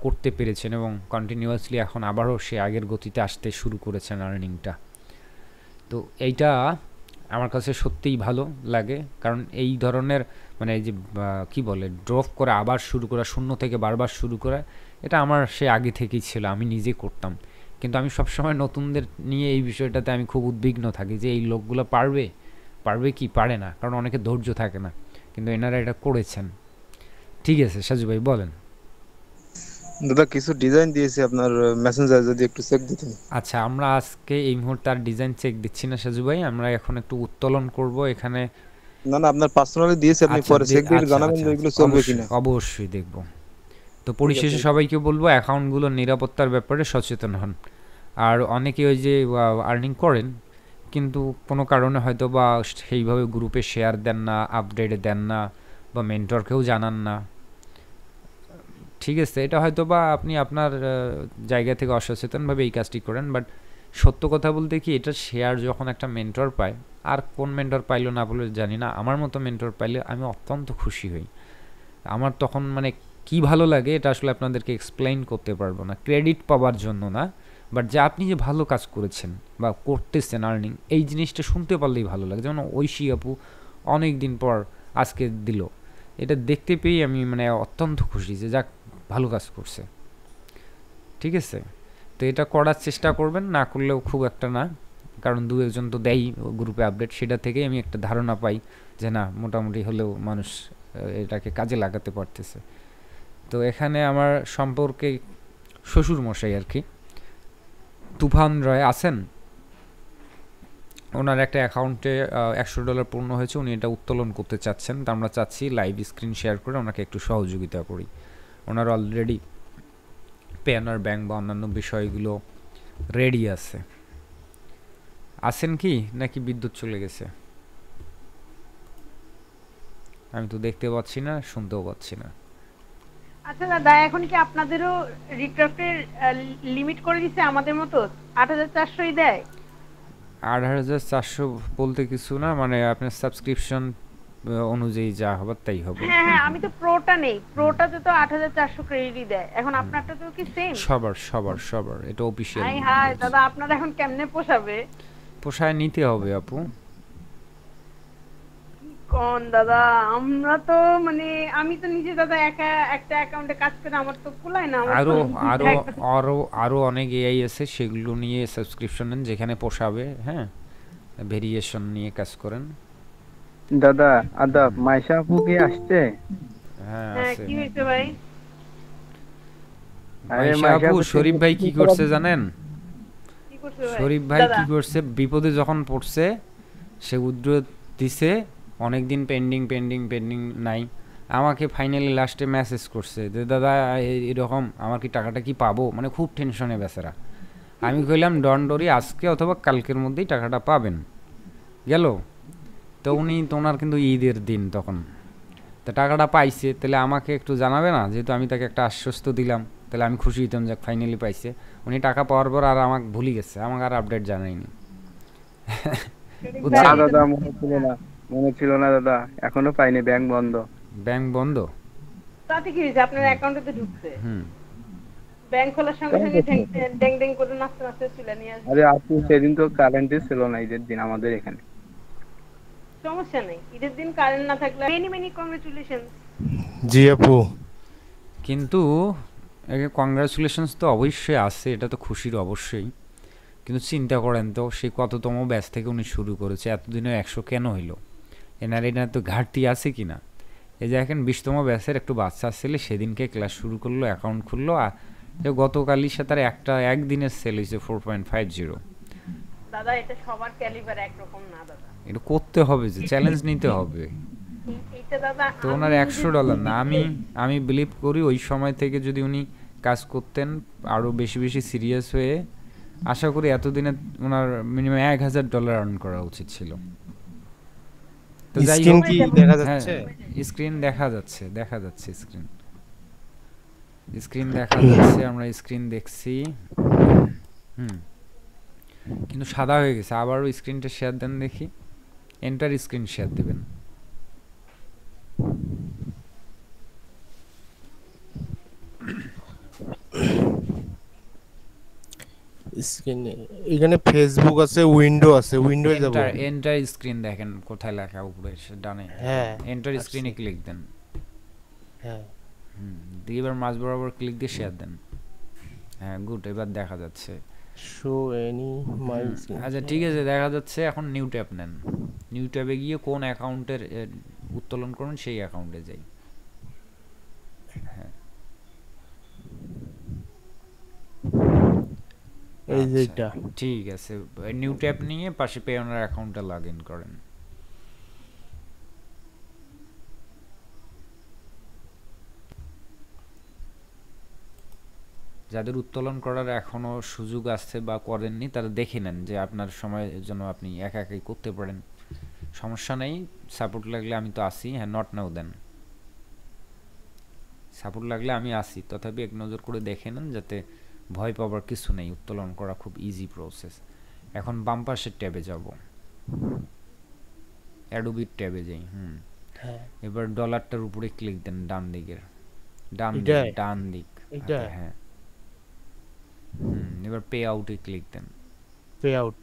করতে পেরেছেন এবং কন্টিনিউয়াসলি এখন আবারও সে আগের গতিতে আসতে শুরু করেছেন আর্নিংটা। তো এইটা আমার কাছে সত্যিই ভালো লাগে, কারণ এই ধরনের মানে এই যে কী বলে ড্রপ করে আবার শুরু করা, শূন্য থেকে বারবার শুরু করা, এটা আমার সে আগে থেকেই ছিল, আমি নিজে করতাম। কিন্তু আমি সবসময় নতুনদের নিয়ে এই বিষয়টাতে আমি খুব উদ্বিগ্ন থাকি যে এই লোকগুলো পারবে কি পারে না, কারণ অনেকে ধৈর্য থাকে না। কিন্তু এনারা এটা করেছেন। ঠিক আছে সাজু ভাই বলেন। দাদা কিছু ডিজাইন দিয়েছি আপনার মেসেঞ্জারে, যদি একটু চেক দিতেন। আচ্ছা আমরা আজকে এই মুহূর্তে আর ডিজাইন চেক দিচ্ছি না সাজু ভাই, আমরা এখন একটু উত্তোলন করব এখানে। না না, আপনার পার্সোনালি দিয়েছি, আপনি পরে চেক দিয়ে জানাবেন যে এগুলো চলবে কিনা। অবশ্যই দেখব। তো পরিশেষে সবাইকে বলবো অ্যাকাউন্টগুলোর নিরাপত্তার ব্যাপারে সচেতন হন। আর অনেকে ওই যে আর্নিং করেন কিন্তু কোনো কারণে হয়তো বা সেইভাবে গ্রুপে শেয়ার দেন না, আপডেট দেন না, বা মেন্টরকেও জানান না। ঠিক আছে, এটা হয়তো বা আপনি আপনার জায়গা থেকে অসচেতনভাবে এই কাজটি করেন, বাট সত্য কথা বলতে কি, এটা শেয়ার যখন একটা মেন্টর পায়, আর কোন মেন্টর পাইলো না বলে জানি না, আমার মতো মেন্টর পাইলে আমি অত্যন্ত খুশি হই। আমার তখন মানে কি ভালো লাগে, এটা আসলে আপনাদেরকে এক্সপ্লেইন করতে পারবো না, ক্রেডিট পাওয়ার জন্য না, বাট যে আপনি যে ভালো কাজ করেছেন বা করতেছেন আর্নিং, এই জিনিসটা শুনতে পারলেই ভালো লাগে। যেমন ঐশী আপু অনেক দিন পর আজকে দিল, এটা দেখতে পেয়ে আমি মানে অত্যন্ত খুশি যে যাক ভালো কাজ করছে। ঠিক আছে, তো এটা করার চেষ্টা করবেন, না করলেও খুব একটা না, কারণ 2-1 জন তো দেয় গ্রুপে আপডেট, সেটা থেকেই আমি একটা ধারণা পাই যে না মোটামুটি হলেও মানুষ এটাকে কাজে লাগাতে পারতেছে। তো এখানে আমার সম্পর্কে শ্বশুর মশাই আর কি, তুফান রয় আছেন, ওনার একটা অ্যাকাউন্টে $100 পূর্ণ হয়েছে, উনি এটা উত্তোলন করতে চাচ্ছেন। তো আমরা চাচ্ছি লাইভ স্ক্রিন শেয়ার করে ওনাকে একটু সহযোগিতা করি। ওনার অলরেডি পেয়ানার ব্যাংক বা অন্যান্য বিষয়গুলো রেডি আছে। আছেন কি নাকি বিদ্যুৎ চলে গেছে? আমি তো দেখতে পাচ্ছি না, শুনতেও পাচ্ছি না। আচ্ছা দাদা, এখন কি আপনাদেরও রিক্রাফটের লিমিট করে দিছে আমাদের মতো 8400ই দেয়? 8400 বলতে কিছু না, মানে আপনার সাবস্ক্রিপশন অনুযায়ী যা হবে তাই হবে। হ্যাঁ হ্যাঁ, আমি তো প্রোটা নেই, প্রোটাতে তো 8400 ক্রেডিটই দেয়। এখন আপনারটা তো কি সেম? সবার এটা অফিশিয়াল। হাই হাই দাদা, আপনার এখন কেমনে পোষাবে? পোষায় নিতে হবে আপু। কোন দাদা, আমরা তো মানে আমি তো নিজে দাদা একা একটা অ্যাকাউন্টে কাজ করে আমার তো কুলায় না। আরো আরো আরো আরো অনেক এআই আছে, সেগুলো নিয়ে সাবস্ক্রিপশন নেন যেখানে পোষাবে। হ্যাঁ, ভেরিয়েশন নিয়ে কাজ করেন। দাদা আদাব, মাইশা আপু কি আসছে? হ্যাঁ হ্যাঁ, আছে। কি হয়েছে ভাই? মাইশা আপু, শরীফ ভাই কি করছে জানেন? কি করছে ভাই? শরীফ ভাই দাদা কি করছে, বিপদে যখন পড়ছে সে উইথড্র দিছে, অনেকদিন পেন্ডিং নাই, আমাকে ফাইনালি লাস্টে মেসেজ করছে যে দাদা এরকম আমার কি টাকাটা কি পাবো, মানে খুব টেনশনে বেচারা। আমি কইলাম ডন্ট ওরি, আজকে অথবা কালকের মধ্যেই টাকাটা পাবেন। গেল তো উনি, তো ওনার কিন্তু ঈদের দিন তখন, তা টাকাটা পাইছে, তাহলে আমাকে একটু জানাবে না? যেহেতু আমি তাকে একটা আশ্বস্ত দিলাম, তাহলে আমি খুশি হইতাম যে ফাইনালি পাইছে। উনি টাকা পাওয়ার পর আর আমাকে ভুলে গেছে, আমাকে আর আপডেট জানায়নি। না দাদা, মনে ছিল না দাদা, এখনো পাইনি, ব্যাংক বন্ধ। ব্যাংক বন্ধ? তাতে কি হয়েছে, আপনার অ্যাকাউন্টে তো ঢুকছে। হুম। ব্যাংক খোলার সঙ্গে সঙ্গে ড্যাং ড্যাং করে নাচতে নাচতে তুলে নিয়ে আসবে। আরে আপু, সেদিন তো কারেন্টই ছিল না ঈদের দিন আমাদের এখানে। সমস্যা নেই, ঈদের দিন কারেন্ট না থাকলে মেনি মেনি কংগ্রেচুলেশন। জি আপু। কিন্তু কংগ্রাচুলেশনস তো অবশ্যই আছে, এটা তো খুশির অবশ্যই। কিন্তু চিন্তা করেন তো, সেই কততম ব্যাচ থেকে উনি শুরু করেছে, এতদিনে 100 কেন হইল? এনার তো ঘাটতি আছে কি না? এই যে এখন 20তম ব্যাচের একটু বাচ্চা আসলে সেদিনকে ক্লাস শুরু করলো, অ্যাকাউন্ট খুললো, আর গতকালই সে তার একদিনের সেল হয়েছে 4.50। দাদা এটা সবার ক্যালিবার একরকম না দাদা, এটা করতে হবে, যে চ্যালেঞ্জ নিতে হবে। এইটা দাদা তো ওনার $100 না, আমি বিলিভ করি ওই সময় থেকে যদি উনি কাজ করতেন আরও বেশি বেশি সিরিয়াস হয়ে, আশা করি এতদিনে ওনার মিনিমাম $1000 আর্ন করা উচিত ছিল। তো যাই স্ক্রিন হোক, কি দেখা যাচ্ছে? স্ক্রিন দেখা যাচ্ছে, স্ক্রিন দেখা যাচ্ছে, আমরা স্ক্রিন দেখছি। কিন্তু সাদা হয়ে গেছে। আবারও স্ক্রিনটা শেয়ার দেন দেখি, এন্টার স্ক্রিন শেয়ার দিবেন। স্ক্রিনে এখানে ফেসবুক আছে, উইন্ডো আছে, উইন্ডোয়ে যাব। এন্টার স্ক্রিন দেখেন কোথায় লেখা, উপরে ডানে। হ্যাঁ, এন্টার স্ক্রিনে ক্লিক দেন। হ্যাঁ, দিয়ে এবার মাঝ বরাবর ক্লিক দিয়ে শেয়ার দেন। হ্যাঁ, গুড, এবার দেখা যাচ্ছে। শো এনি মাই স্ক্রিন। আচ্ছা ঠিক আছে, দেখা যাচ্ছে। এখন নিউ ট্যাব নেন, নিউ ট্যাবে গিয়ে কোন অ্যাকাউন্টের উত্তোলন করুন সেই অ্যাকাউন্টে যাই। হ্যাঁ, এই যে আচ্ছা, এটা ঠিক আছে। নিউ ট্যাব নিয়ে পাশে পে অনার অ্যাকাউন্টে লগ ইন করেন। যাদের উত্তোলন করার এখনো সুযোগ আছে বা করেননি, তারা দেখে নেন যে আপনার সময়ের জন্য আপনি একা একাই করতে পারেন। সমস্যা নেই, সাপোর্ট লাগলে আমি তো আসি। হ্যাঁ, নট নাও দেন, সাপোর্ট লাগলে আমি আসি। তথাপি এক নজর করে দেখে নেন, যাতে ভয় পাবার কিছু নেই। উত্তোলন করা খুব ইজি প্রসেস। এখন বাম পাশের ট্যাবে যাব, অ্যাডোবির ট্যাবে যাই। এবার ডলারটার উপরে ক্লিক দেন, ডান দিকের, ডান দিক। হ্যাঁ, এবার পে আউটে ক্লিক দেন, পে আউট।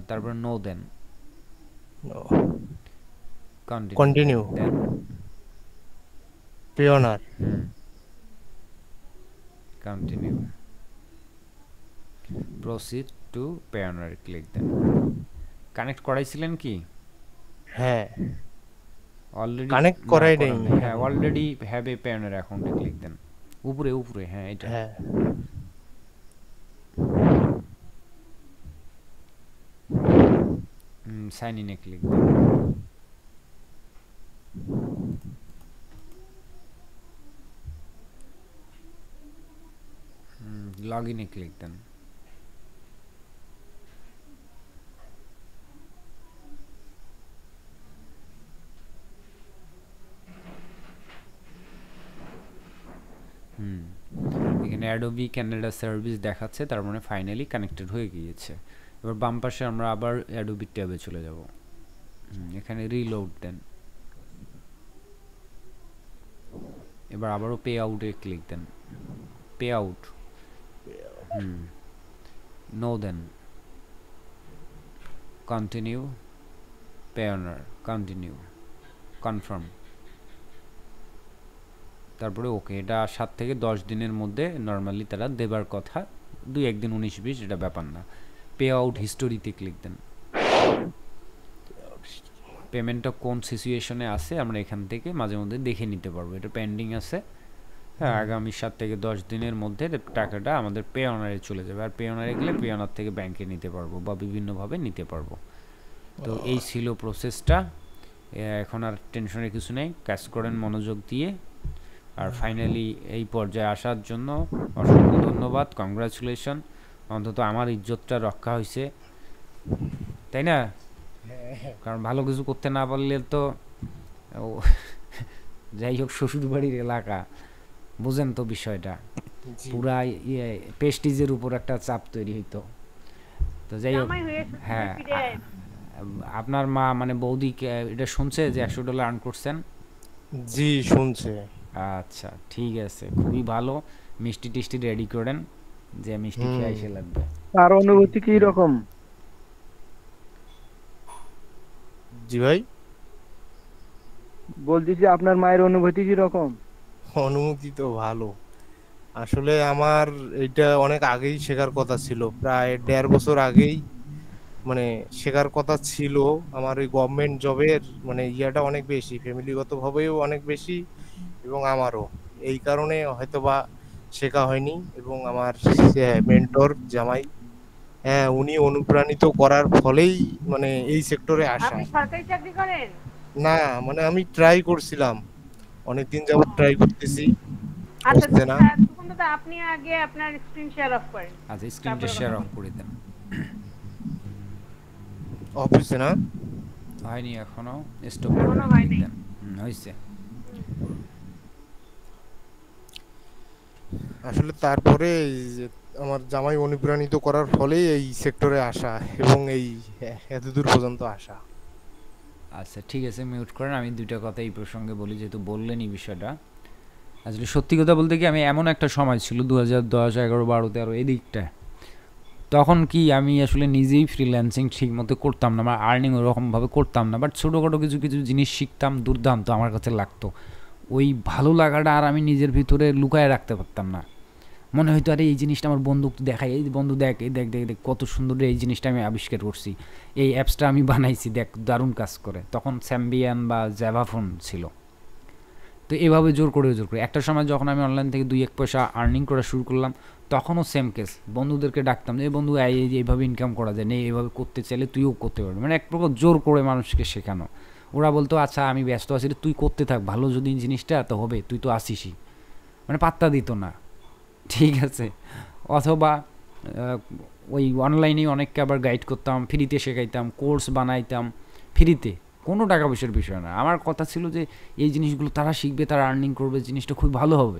তারপর নো দেন, কন্টিনিউ দেন, Payoneer, continue, proceed to Payoneer click দেন। কানেক্ট করাইছিলেন কি? হ্যাঁ, অলরেডি কানেক্ট করাই নেই। হ্যাঁ, already have a Payoneer অ্যাকাউন্টে ক্লিক দেন, উপরে। হ্যাঁ, এটা। হ্যাঁ, সাইন ইনে ক্লিক দেন। লগ ইনে ক্লিক দেন। এখানে অ্যাডোবি ক্যানাডা সার্ভিস দেখাচ্ছে, তার মানে ফাইনালি কানেক্টেড হয়ে গিয়েছে। এবার বাম পাশে আমরা আবার অ্যাডোবি ট্যাবে চলে যাব। এখানে রিলোড দেন। এবার আবারও পে আউটে ক্লিক দেন, পে আউট। নো দেন, continue, Payoneer, continue, confirm, তারপরে ওকে। এটা 7 থেকে 10 দিনের মধ্যে নর্মালি তারা দেবার কথা, 2-1 দিন 19-20, এটা ব্যাপার না। পে আউট হিস্টোরিতে ক্লিক দেন। পেমেন্টটা কোন সিচুয়েশনে আছে আমরা এখান থেকে মাঝে মধ্যে দেখে নিতে পারবো। এটা পেন্ডিং আছে। হ্যাঁ, আগামী 7 থেকে 10 দিনের মধ্যে টাকাটা আমাদের পে অনারে চলে যাবে। আর পে অনারে গেলে পে অনার থেকে ব্যাংকে নিতে পারবো বা বিভিন্নভাবে নিতে পারবো। তো এই ছিল প্রসেসটা। এখন আর টেনশনের কিছু নেই, কাজ করেন মনোযোগ দিয়ে। আর ফাইনালি এই পর্যায়ে আসার জন্য অসংখ্য ধন্যবাদ, কংগ্রাচুলেশন। অন্তত আমার ইজ্জতটা রক্ষা হয়েছে, তাই না? কারণ ভালো কিছু করতে না পারলে তো ও যাই হোক, শ্বশুরবাড়ির এলাকা, বুঝেন তো বিষয়টা, জি। পুরা ইয়ে পেস্টিজের উপর একটা চাপ তৈরি হইতো। তো যাই হোক, জামাই হয়ে শ্বশুর বাড়ি হ্যাঁ, ফিরে আয়। আপনার মা মানে বৌদি এটা শুনছে যে $100 আর্ন করছেন? জি শুনছে। আচ্ছা ঠিক আছে, খুবই ভালো। মিষ্টি টিষ্টি রেডি করেন, যে মিষ্টি খেয়ে হুম। এসে লাগবে। তার অনুভূতি কি রকম? জি ভাই, বলতেছি আপনার মায়ের অনুভূতি কি রকম? অনুমতি তো ভালো। আসলে আমার এটা অনেক আগেই শেখার কথা ছিল, প্রায় 1.5 বছর আগেই মানে শেখার কথা ছিল। আমার ওই গভর্নমেন্ট জবের মানে ইয়াটা অনেক বেশি, ফ্যামিলিগত ভাবেও অনেক বেশি এবং আমারও, এই কারণে হয়তোবা শেখা হয়নি। এবং আমার মেন্টর জামাই, হ্যাঁ, উনি অনুপ্রাণিত করার ফলেই মানে এই সেক্টরে আসা। আপনি সরকারি চাকরি করেন? না মানে আমি ট্রাই করছিলাম, অনেকদিন যাবত ট্রাই করতেছি, আচ্ছা হচ্ছে না। তখন দাদা আপনি আগে আপনার স্ক্রিন শেয়ার অফ করেন, আচ্ছা স্ক্রিনটা তারপরে শেয়ার কথা অফ করে দেন। অফিসে না, হয়নি এখনো, স্টপ এখনো হয়নি। দেন। হয়েছে। আসলে তারপরে এই যে আমার জামাই অনুপ্রাণিত করার ফলেই এই সেক্টরে আসা এবং এই এতদূর পর্যন্ত আসা। আচ্ছা ঠিক আছে, মিউট করেন। আমি দুইটা কথা এই প্রসঙ্গে বলি, যেহেতু বললেন এই বিষয়টা। আসলে সত্যি কথা বলতে কি, আমি এমন একটা সময় ছিল 2010, 11, 12, 13 এই দিকটা, তখন কি আমি আসলে নিজেই ফ্রিল্যান্সিং ঠিক মতো করতাম না, আমার আর্নিং ওরকমভাবে করতাম না, বাট ছোটোখাটো কিছু কিছু জিনিস শিখতাম, দুর্দান্ত আমার কাছে লাগতো। ওই ভালো লাগাটা আর আমি নিজের ভিতরে লুকায় রাখতে পারতাম না। মনে হয়তো আরে এই জিনিসটা আমার বন্ধুকে দেখাই, এই বন্ধু দেখ, এই দেখ দেখ দেখ কত সুন্দর এই জিনিসটা আমি আবিষ্কার করছি, এই অ্যাপসটা আমি বানাইছি, দেখ দারুণ কাজ করে। তখন স্যাম্বিয়ান বা জ্যাভা ফোন ছিল। তো এভাবে জোর করে একটা সময় যখন আমি অনলাইন থেকে 2-1 পয়সা আর্নিং করা শুরু করলাম, তখনও সেম কেস, বন্ধুদেরকে ডাকতাম যে বন্ধু এইভাবে ইনকাম করা যায়, না এইভাবে করতে চাইলে তুইও করতে পারবি, মানে এক প্রকার জোর করে মানুষকে শেখানো। ওরা বলতো আচ্ছা আমি ব্যস্ত আছি, তুই করতে থাক, ভালো যদি জিনিসটা তো হবে, তুই তো আসিসই, মানে পাত্তা দিত না। ঠিক আছে। অথবা ওই অনলাইনেই অনেককে আবার গাইড করতাম, ফ্রিতে শেখাইতাম, কোর্স বানাইতাম ফ্রিতে, কোনো টাকা পয়সার বিষয় না। আমার কথা ছিল যে এই জিনিসগুলো তারা শিখবে, তারা আর্নিং করবে, জিনিসটা খুব ভালো হবে,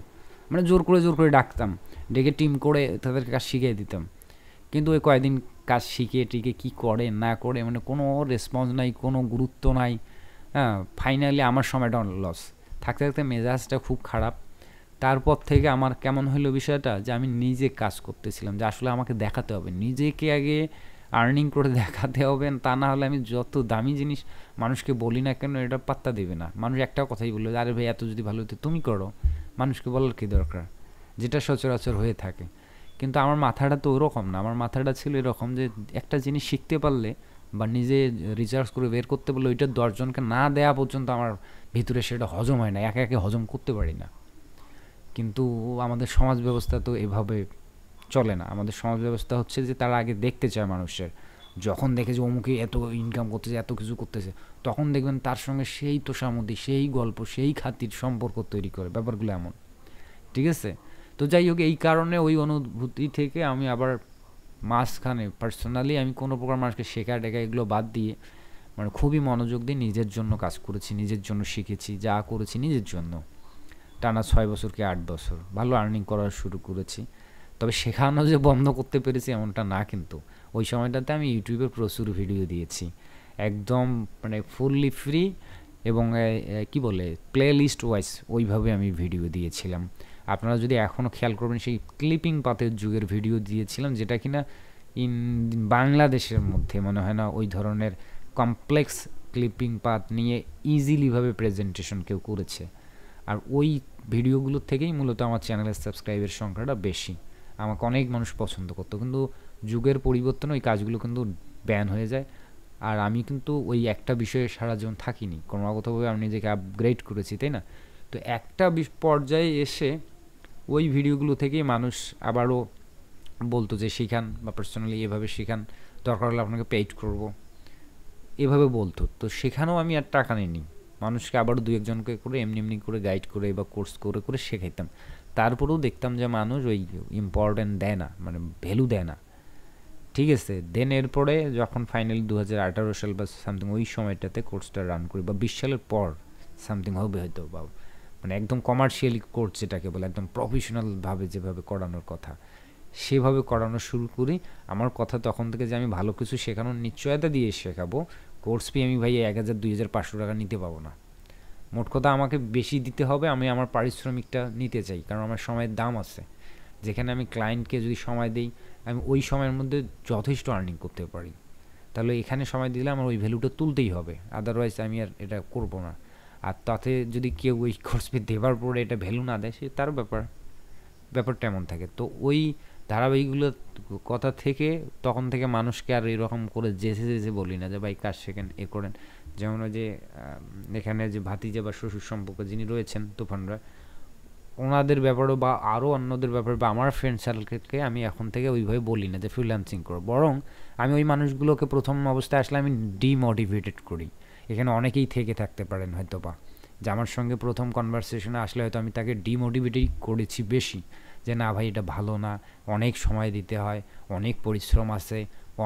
মানে জোর করে ডাকতাম, ডেকে টিম করে তাদের কাজ শিখিয়ে দিতাম। কিন্তু ওই কয়েকদিন কাজ শিখে টিকে কী করে না করে, মানে কোনো রেসপন্স নাই, কোনো গুরুত্ব নাই। হ্যাঁ, ফাইনালি আমার সময়টা লস, থাকতে থাকতে মেজাজটা খুব খারাপ। তারপর থেকে আমার কেমন হলো বিষয়টা, যে আমি নিজে কাজ করতেছিলাম, যে আসলে আমাকে দেখাতে হবে, নিজেকে আগে আর্নিং করে দেখাতে হবে, তা না হলে আমি যত দামি জিনিস মানুষকে বলি না কেন, এটা পাত্তা দেবে না। মানুষ একটা কথাই বললো, আরে ভাই এত যদি ভালো হতো তুমি করো, মানুষকে বলার কী দরকার, যেটা সচরাচর হয়ে থাকে। কিন্তু আমার মাথাটা তো ওরকম না, আমার মাথাটা ছিল এরকম যে একটা জিনিস শিখতে পারলে বা নিজে রিসার্চ করে বের করতে পারলে, ওইটা 10 জনকে না দেওয়া পর্যন্ত আমার ভিতরে সেটা হজম হয় না, একা একে হজম করতে পারি না। কিন্তু আমাদের সমাজ ব্যবস্থা তো এভাবে চলে না। আমাদের সমাজ ব্যবস্থা হচ্ছে যে তারা আগে দেখতে চায় মানুষের, যখন দেখে যে অমুকে এত ইনকাম করতেছে, এত কিছু করতেছে, তখন দেখবেন তার সঙ্গে সেই তোষামোদী, সেই গল্প, সেই খাতির সম্পর্ক তৈরি করে, ব্যাপারগুলো এমন। ঠিক আছে। তো যাই হোক, এই কারণে ওই অনুভূতি থেকে আমি আবার মাঝখানে পার্সোনালি আমি কোনো প্রকার মানুষকে শেখা টেখা এগুলো বাদ দিয়ে মানে খুবই মনোযোগ দিয়ে নিজের জন্য কাজ করেছি, নিজের জন্য শিখেছি, যা করেছি নিজের জন্য। টানা 6 বছর কি 8 বছর ভালো আর্নিং করা শুরু করেছি। তবে শেখানো যে বন্ধ করতে পেরেছি এমনটা না, কিন্তু ওই সময়টাতে আমি ইউটিউবে প্রচুর ভিডিও দিয়েছি, একদম মানে ফুললি ফ্রি, এবং কি বলে প্লে লিস্ট ওয়াইজ ওইভাবে আমি ভিডিও দিয়েছিলাম। আপনারা যদি এখনও খেয়াল করবেন, সেই ক্লিপিং পাতের যুগের ভিডিও দিয়েছিলাম, যেটা কিনা বাংলাদেশের মধ্যে মনে হয় না ওই ধরনের কমপ্লেক্স ক্লিপিং পাত নিয়ে ইজিলিভাবে প্রেজেন্টেশন কেউ করেছে। আর ওই ভিডিওগুলোর থেকেই মূলত আমার চ্যানেলের সাবস্ক্রাইবের সংখ্যাটা বেশি, আমাকে অনেক মানুষ পছন্দ করতো। কিন্তু যুগের পরিবর্তনে ওই কাজগুলো কিন্তু ব্যান হয়ে যায়। আর আমি কিন্তু ওই একটা বিষয়ে সারা জীবন থাকিনি, ক্রমাগতভাবে আমি নিজেকে আপগ্রেড করেছি, তাই না? তো একটা পর্যায়ে এসে ওই ভিডিওগুলো থেকেই মানুষ আবারও বলতো যে শিখান, বা পার্সোনালি এভাবে শিখান, দরকার হলে আপনাকে পেইড করব, এভাবে বলতো। তো সেখানেও আমি আর টাকা নিইনি, মানুষকে আবারও 2-1 জনকে করে এমনি করে গাইড করে বা কোর্স করে শেখাইতাম। তারপরেও দেখতাম যে মানুষ ওই ইম্পর্টেন্ট দেয় না, মানে ভ্যালু দেয় না। ঠিক আছে। দেন এরপরে যখন ফাইনালি 2018 সাল বা সামথিং ওই সময়টাতে কোর্সটা রান করি, বা 20 সালের পর সামথিং হবে হয়তো, বা মানে একদম কমার্শিয়ালি কোর্স যেটাকে বলে একদম প্রফেশনালভাবে যেভাবে করানোর কথা সেভাবে করানো শুরু করি। আমার কথা তখন থেকে যে আমি ভালো কিছু শেখানোর নিশ্চয়তা দিয়ে শেখাবো, কোর্স ফি আমি ভাই 1,000 2,500 টাকা নিতে পাবো না। মোট কথা আমাকে বেশি দিতে হবে, আমি আমার পারিশ্রমিকটা নিতে চাই, কারণ আমার সময়ের দাম আছে। যেখানে আমি ক্লায়েন্টকে যদি সময় দিই, আমি ওই সময়ের মধ্যে যথেষ্ট আর্নিং করতে পারি, তাহলে এখানে সময় দিলে আমার ওই ভ্যালুটা তুলতেই হবে, আদারওয়াইজ আমি আর এটা করবো না। আর তাতে যদি কেউ ওই কোর্স ফি দেওয়ার পরে এটা ভ্যালু না দেয়, সে তার ব্যাপারটা এমন থাকে। তো ওই ধারাবাহিকগুলো কথা থেকে তখন থেকে মানুষকে আর এরকম করে যেচে বলি না যে ভাই কাজ শেখেন, এ করেন। যেমন ওই যে এখানে যে ভাতিজা বা শ্বশুর সম্পর্কে যিনি রয়েছেন তুফানরা, ওনাদের ব্যাপারেও বা আরও অন্যদের ব্যাপারে বা আমার ফ্রেন্ড সার্কেলকে আমি এখন থেকে ওইভাবে বলি না যে ফ্রিল্যান্সিং করো, বরং আমি ওই মানুষগুলোকে প্রথম অবস্থায় আসলে আমি ডিমোটিভেটেড করি। এখানে অনেকেই থেকে থাকতে পারেন হয়তো বা, যে আমার সঙ্গে প্রথম কনভারসেশনে আসলে হয়তো আমি তাকে ডিমোটিভেটই করেছি বেশি, যে না ভাই এটা ভালো না, অনেক সময় দিতে হয়, অনেক পরিশ্রম আছে,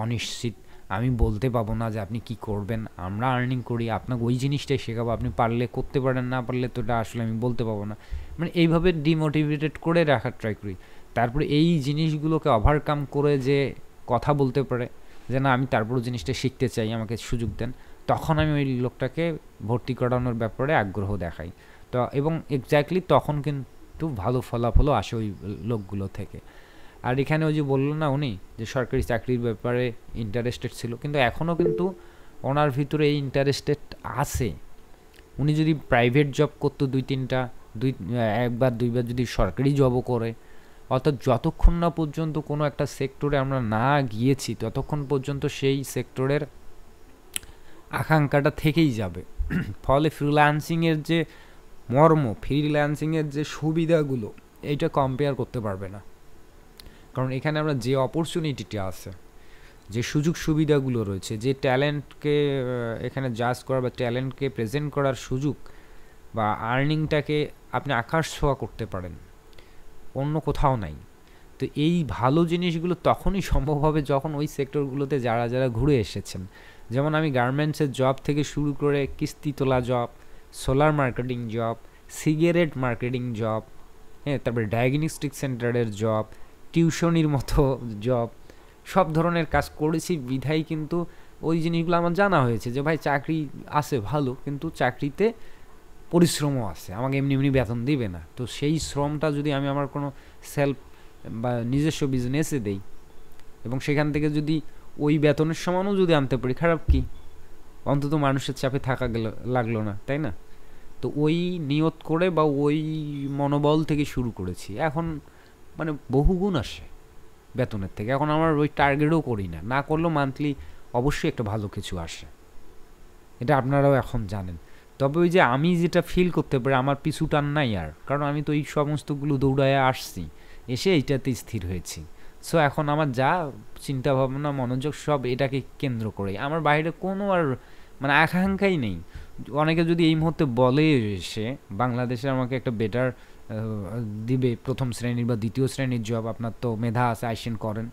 অনিশ্চিত, আমি বলতে পাবো না যে আপনি কি করবেন, আমরা আর্নিং করি, আপনাকে ওই জিনিসটাই শেখাবো, আপনি পারলে করতে পারেন, না পারলে তো এটা আসলে আমি বলতে পাবো না। মানে এইভাবে ডিমোটিভেটেড করে রাখার ট্রাই করি। তারপরে এই জিনিসগুলোকে ওভারকাম করে যে কথা বলতে পারে যে না আমি তারপরে জিনিসটা শিখতে চাই, আমাকে সুযোগ দেন, তখন আমি ওই লোকটাকে ভর্তি করানোর ব্যাপারে আগ্রহ দেখাই। তো এবং এক্স্যাক্টলি তখন কিন্তু ভালো ফলাফলও আসে ওই লোকগুলো থেকে। আর এখানে ওই যে বললো না উনি যে সরকারি চাকরির ব্যাপারে ইন্টারেস্টেড ছিল, কিন্তু এখনও কিন্তু ওনার ভিতরে এই ইন্টারেস্টেড আছে। উনি যদি প্রাইভেট জব করতো একবার দুইবার যদি সরকারি জবও করে, অর্থাৎ যতক্ষণ না পর্যন্ত কোনো একটা সেক্টরে আমরা না গিয়েছি ততক্ষণ পর্যন্ত সেই সেক্টরের আকাঙ্ক্ষাটা থেকেই যাবে। ফলে ফ্রিল্যান্সিংয়ের যে মর্ম, ফ্রিল্যান্সিংয়ের যে সুবিধাগুলো, এইটা কম্পেয়ার করতে পারবে না। কারণ এখানে আমরা যে অপরচুনিটিটা আছে, যে সুযোগ সুবিধাগুলো রয়েছে, যে ট্যালেন্টকে এখানে জাজ করা বা ট্যালেন্টকে প্রেজেন্ট করার সুযোগ বা আর্নিংটাকে আপনি আকাশ ছোঁয়া করতে পারেন, অন্য কোথাও নাই। তো এই ভালো জিনিসগুলো তখনই সম্ভব হবে যখন ওই সেক্টরগুলোতে যারা যারা ঘুরে এসেছেন, যেমন আমি গার্মেন্টসের জব থেকে শুরু করে কিস্তি তোলা job, solar marketing job, cigarette marketing job, হ্যাঁ, তারপরে ডায়াগনস্টিক সেন্টারের জব, টিউশনির মতো জব, সব ধরনের কাজ করেছি বিধায় কিন্তু ওই জিনিসগুলো আমার জানা হয়েছে যে ভাই চাকরি আছে ভালো, কিন্তু চাকরিতে পরিশ্রমও আছে, আমাকে এমনি এমনি বেতন দিবে না। তো সেই শ্রমটা যদি আমি আমার কোনো সেলফ বা নিজস্ব বিজনেসে দেই এবং সেখান থেকে যদি ওই বেতনের সমানও যদি আনতে পারি, খারাপ কি? অন্তত মানুষের চাপে থাকা লাগলো না, তাই না? তো ওই নিয়ত করে বা ওই মনোবল থেকে শুরু করেছি। এখন মানে বহুগুণ আসে বেতনের থেকে। এখন আমার ওই টার্গেটও করি না, না করলেও মান্থলি অবশ্যই একটা ভালো কিছু আসে, এটা আপনারাও এখন জানেন। তবে ওই যে আমি যেটা ফিল করতে পারি আমার পিছু টান নাই আর, কারণ আমি তো এই সমস্তগুলো দৌড়ায় আসছি, এসে এইটাতে স্থির হয়েছি। সো এখন আমার যা চিন্তা ভাবনা মনোযোগ সব এটাকে কেন্দ্র করে, আমার বাইরে কোনো আর মানে আকাঙ্ক্ষাই নেই। অনেকে যদি এই মুহূর্তে বলে এসে বাংলাদেশে আমাকে একটা বেটার দিবে প্রথম শ্রেণীর বা দ্বিতীয় শ্রেণীর জব, আপনার তো মেধা আছে আইসেন করেন,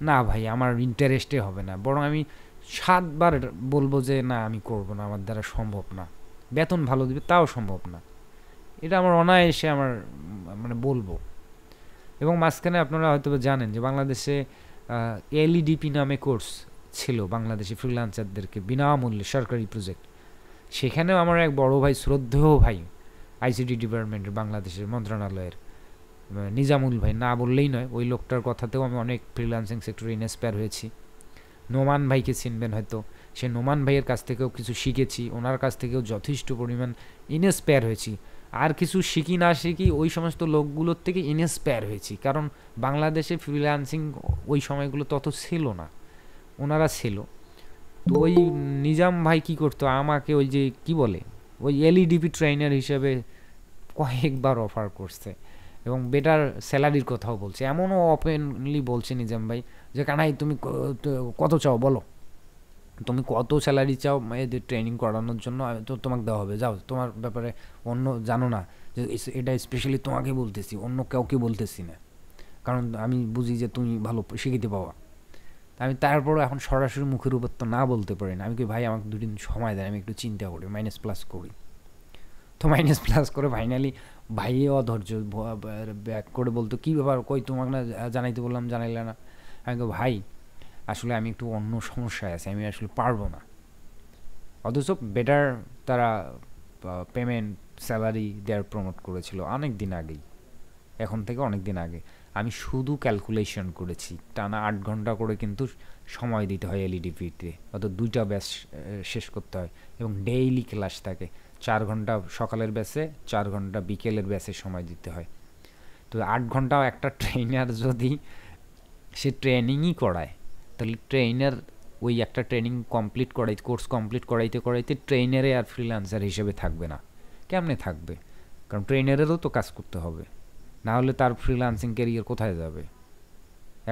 না ভাই আমার ইন্টারেস্টে হবে না, বরং আমি 7 বার বলবো যে না আমি করব না, আমার দ্বারা সম্ভব না, বেতন ভালো দিবে তাও সম্ভব না, এটা আমার অনায়াসে আমার মানে বলবো। এবং মাঝখানে আপনারা হয়তো জানেন যে বাংলাদেশে এলইডিপি নামে কোর্স ছিল বাংলাদেশি ফ্রিল্যান্সারদেরকে বিনামূল্যে সরকারি প্রজেক্ট। সেখানেও আমার এক বড় ভাই, শ্রদ্ধেয় ভাই, আইসিটি ডিপার্টমেন্টের বাংলাদেশের মন্ত্রণালয়ের নিজামুল ভাই, না বললেই নয়, ওই লোকটার কথাতেও আমি অনেক ফ্রিল্যান্সিং সেক্টরে ইন্সপায়ার হয়েছি। নোমান ভাইকে চিনবেন হয়তো, সে নোমান ভাইয়ের কাছ থেকেও কিছু শিখেছি, ওনার কাছ থেকেও যথেষ্ট পরিমাণ ইন্সপায়ার হয়েছি। আর কিছু শিখি না শিখি ওই সমস্ত লোকগুলোর থেকে ইন্সপায়ার হয়েছি, কারণ বাংলাদেশে ফ্রিল্যান্সিং ওই সময়গুলো তত ছিল না, ওনারা ছিল। তো ওই নিজাম ভাই কি করতো, আমাকে ওই যে কি বলে ওই এলইডিপি ট্রেনার হিসেবে কয়েকবার অফার করছে এবং বেটার স্যালারির কথাও বলছে, এমনও ওপেনলি বলছে নিজাম ভাই যে কানাই তুমি কত চাও বলো, তুমি কত স্যালারি চাও এদের ট্রেনিং করানোর জন্য, তো তোমাকে দেওয়া হবে, যাও, তোমার ব্যাপারে অন্য জানো না, যে এটা স্পেশালি তোমাকে বলতেছি, অন্য কাউকে বলতেছি না, কারণ আমি বুঝি যে তুমি ভালো শিখিতে পাওয়া। আমি তারপরও এখন সরাসরি মুখের উপর তো না বলতে পারি না, আমি কি ভাই আমাকে 2 দিন সময় দেয়, আমি একটু চিন্তা করি, মাইনাস প্লাস করি। তো মাইনাস প্লাস করে ফাইনালি ভাইয়ে অধৈর্য ব্যাক করে বলতো কী ব্যাপার, কই তোমাকে না জানাইতে বললাম, জানাইলে না। আমি তো ভাই আসলে আমি একটু অন্য সমস্যায় আছি, আমি আসলে পারবো না। অথচ বেটার তারা পেমেন্ট স্যালারি দেয়ার প্রমোট করেছিল অনেক দিন আগেই, এখন থেকে অনেক দিন আগে। আমি শুধু ক্যালকুলেশন করেছি, টানা 8 ঘন্টা করে কিন্তু সময় দিতে হয় এলইডিপিতে, অত 2টা ব্যাচ শেষ করতে হয় এবং ডেইলি ক্লাস থাকে। 4 ঘন্টা সকালের ব্যাচে, 4 ঘন্টা বিকেলের ব্যাচে সময় দিতে হয়। তো 8 ঘন্টাও একটা ট্রেনার যদি সে ট্রেনিংই করায়, তাহলে ট্রেনার ওই একটা ট্রেনিং কমপ্লিট করাইতে, কোর্স কমপ্লিট করাইতে করাইতে ট্রেনারে আর ফ্রিল্যান্সার হিসেবে থাকবে না। কেমনে থাকবে? কারণ ট্রেনারেরও তো কাজ করতে হবে, না হলে তার ফ্রিল্যান্সিং ক্যারিয়ার কোথায় যাবে?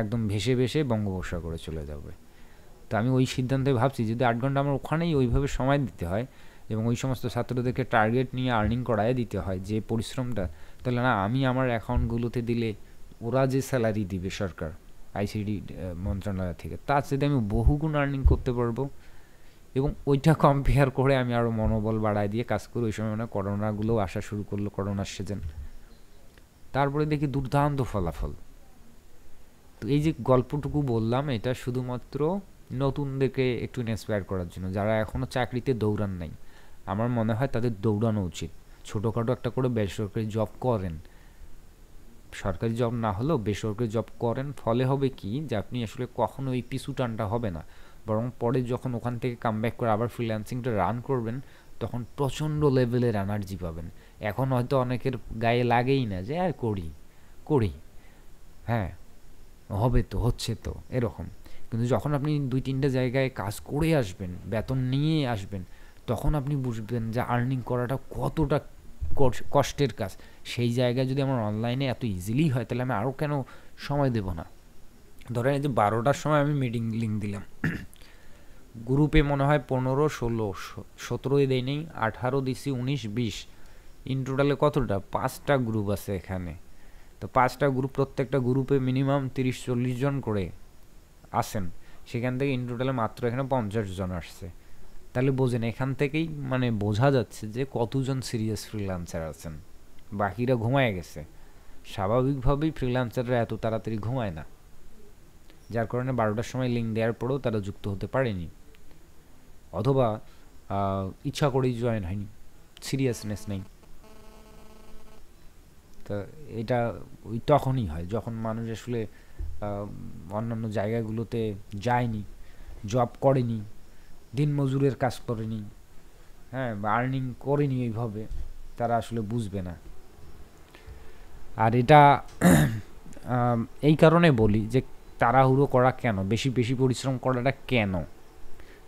একদম ভেসে ভেসে বঙ্গোপসাগরে চলে যাবে। তো আমি ওই সিদ্ধান্তে ভাবছি যদি 8 ঘন্টা আমার ওখানেই ওইভাবে সময় দিতে হয় এবং ওই সমস্ত ছাত্রদেরকে টার্গেট নিয়ে আর্নিং করায় দিতে হয় যে পরিশ্রমটা, তাহলে না আমি আমার অ্যাকাউন্টগুলোতে দিলে ওরা যে স্যালারি দিবে সরকার আইসিডি মন্ত্রণালয় থেকে, তার সাথে আমি বহুগুণ আর্নিং করতে পারবো এবং ওইটা কম্পেয়ার করে আমি আরও মনোবল বাড়ায় দিয়ে কাজ করি। ওই সময় মানে করোনাগুলোও আসা শুরু করলো, করোনার সিজন, তারপরে দেখি দুর্দান্ত ফলাফল। তো এই যে গল্পটুকু বললাম এটা শুধুমাত্র নতুনদেরকে একটু ইন্সপায়ার করার জন্য, যারা এখনও চাকরিতে দৌড়ান নাই। আমার মনে হয় তাদের দৌড়ানো উচিত। ছোটোখাটো একটা করে বেসরকারি জব করেন, সরকারি জব না হলেও বেসরকারি জব করেন, ফলে হবে কি যে আপনি আসলে কখনো ওই পিছু টানটা হবে না, বরং পরে যখন ওখান থেকে কামব্যাক করে আবার ফ্রিল্যান্সিংটা রান করবেন তখন প্রচণ্ড লেভেলের এনার্জি পাবেন। এখন হয়তো অনেকের গায়ে লাগেই না যে আর করি হ্যাঁ হবে তো, হচ্ছে তো, এরকম। কিন্তু যখন আপনি 2-3টে জায়গায় কাজ করে আসবেন, বেতন নিয়ে আসবেন, তখন আপনি বুঝবেন যে আর্নিং করাটা কতটা কষ্টের কাজ। সেই জায়গায় যদি আমার অনলাইনে এত ইজিলি হয় তাহলে আমি আরও কেন সময় দেব না? ধরেন এই যে 12টার সময় আমি মিটিং লিঙ্ক দিলাম, গ্রুপে মনে হয় 15, 16, 17 দেই নেই, 18 দিছি, 19, 20, ইন টোটালে কতটা? 5টা গ্রুপ আছে এখানে। তো 5টা গ্রুপ, প্রত্যেকটা গ্রুপে মিনিমাম 30-40 জন করে আসেন, সেখান থেকে ইন টোটালে মাত্র এখানে 50 জন আসছে। তাহলে বোঝেন এখান থেকেই মানে বোঝা যাচ্ছে যে কতজন সিরিয়াস ফ্রিল্যান্সার আছেন, বাকিরা ঘুমায় গেছে। স্বাভাবিকভাবেই ফ্রিল্যান্সাররা এত তাড়াতাড়ি ঘুমায় না, যার কারণে 12টার সময় লিঙ্ক দেওয়ার পরেও তারা যুক্ত হতে পারেনি, অথবা ইচ্ছা করেই জয়েন হয়নি, সিরিয়াসনেস নেই। তো এটা ওই তখনই হয় যখন মানুষ আসলে অন্যান্য জায়গাগুলোতে যায়নি, জব করেনি, দিন মজুরের কাজ করেনি, হ্যাঁ, বা আর্নিং করেনি ওইভাবে, তারা আসলে বুঝবে না। আর এটা এই কারণে বলি যে তাড়াহুড়ো করা কেন, বেশি বেশি পরিশ্রম করাটা কেন?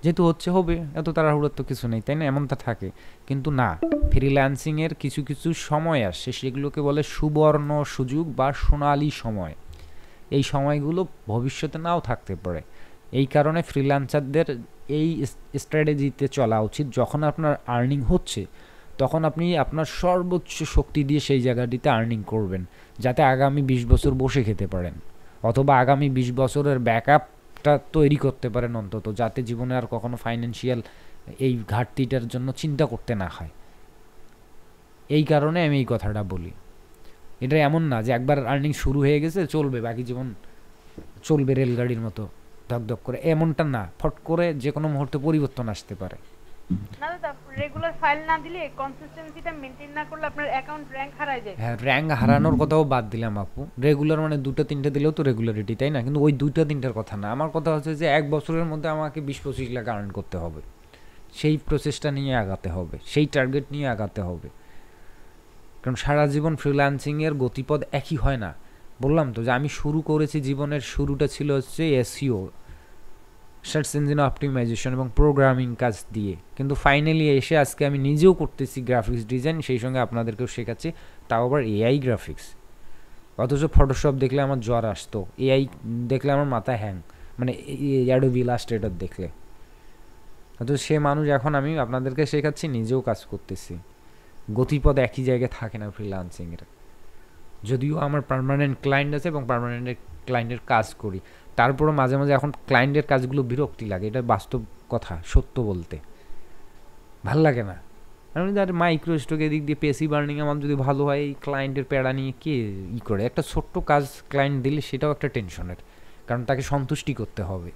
যেহেতু হচ্ছে হবে, এত তাড়াহুড়োর তো কিছু নেই, তাই না? এমনটা থাকে। কিন্তু না, ফ্রিল্যান্সিংয়ের কিছু কিছু সময় আসে, সেগুলোকে বলে সুবর্ণ সুযোগ বা সোনালি সময়। এই সময়গুলো ভবিষ্যতে নাও থাকতে পারে। এই কারণে ফ্রিল্যান্সারদের এই স্ট্র্যাটেজিতে চলা উচিত, যখন আপনার আর্নিং হচ্ছে তখন আপনি আপনার সর্বোচ্চ শক্তি দিয়ে সেই জায়গাটিতে আর্নিং করবেন, যাতে আগামী 20 বছর বসে খেতে পারেন, অথবা আগামী 20 বছরের ব্যাকআপটা তৈরি করতে পারেন অন্তত, যাতে জীবনে আর কখনো ফাইন্যান্সিয়াল এই ঘাটতিটার জন্য চিন্তা করতে না হয়। এই কারণে আমি এই কথাটা বলি। এটা এমন না যে একবার আর্নিং শুরু হয়ে গেছে চলবে, বাকি জীবন চলবে রেলগাড়ির মতো ধকধক করে, এমনটা না। ফট করে যে কোনো মুহূর্তে পরিবর্তন আসতে পারে। না দাদা, রেগুলার ফাইল না দিলে, কনসিস্টেন্সিটা মেইনটেইন না করলে আপনার অ্যাকাউন্ট র‍্যাঙ্ক হারায় যায়। হ্যাঁ, র‍্যাঙ্ক হারানোর কথাও বাদ দিলাম আপু। রেগুলার মানে 2-3টে দিলেও তো রেগুলারিটি, তাই না? কিন্তু ওই 2-3টার কথা না, আমার কথা হচ্ছে যে 1 বছরের মধ্যে আমাকে 20-25 লাখ আর্ন করতে হবে, সেই প্রসেসটা নিয়ে আগাতে হবে, সেই টার্গেট নিয়ে আগাতে হবে। কারণ সারা জীবন ফ্রিল্যান্সিংয়ের গতিপথ একই হয় না। বললাম তো যে আমি শুরু করেছি, জীবনের শুরুটা ছিল হচ্ছে এসইও, সার্চ ইঞ্জিন অপটিমাইজেশন এবং প্রোগ্রামিং কাজ দিয়ে, কিন্তু ফাইনালি এসে আজকে আমি নিজেও করতেছি গ্রাফিক্স ডিজাইন, সেই সঙ্গে আপনাদেরকেও শেখাচ্ছি, তাও আবার এআই গ্রাফিক্স। অথচ ফটোশপ দেখলে আমার জ্বর আসতো, এআই দেখলে আমার মাথা হ্যাং, মানে অ্যাডোবি ইলাস্ট্রেটর দেখলে। অথচ সে মানুষ এখন আমি আপনাদেরকে শেখাচ্ছি, নিজেও কাজ করতেছি। গতিপথ একই জায়গায় থাকে না ফ্রিল্যান্সিংয়ের। যদিও আমার পার্মানেন্ট ক্লায়েন্ট আছে এবং পার্মানেন্ট ক্লায়েন্টের কাজ করি, তারপরও মাঝে মাঝে এখন ক্লায়েন্টের কাজগুলো বিরক্তি লাগে, এটা বাস্তব কথা, সত্য বলতে ভাল লাগে না। আমি আর মাইক্রো স্টক এদিক দিয়ে পেসিভ আর্নিং আমার যদি ভালো হয়, এই ক্লায়েন্টের প্যারা নিয়ে কে করে? একটা ছোট্ট কাজ ক্লায়েন্ট দিলে সেটাও একটা টেনশনের, কারণ তাকে সন্তুষ্টি করতে হবে,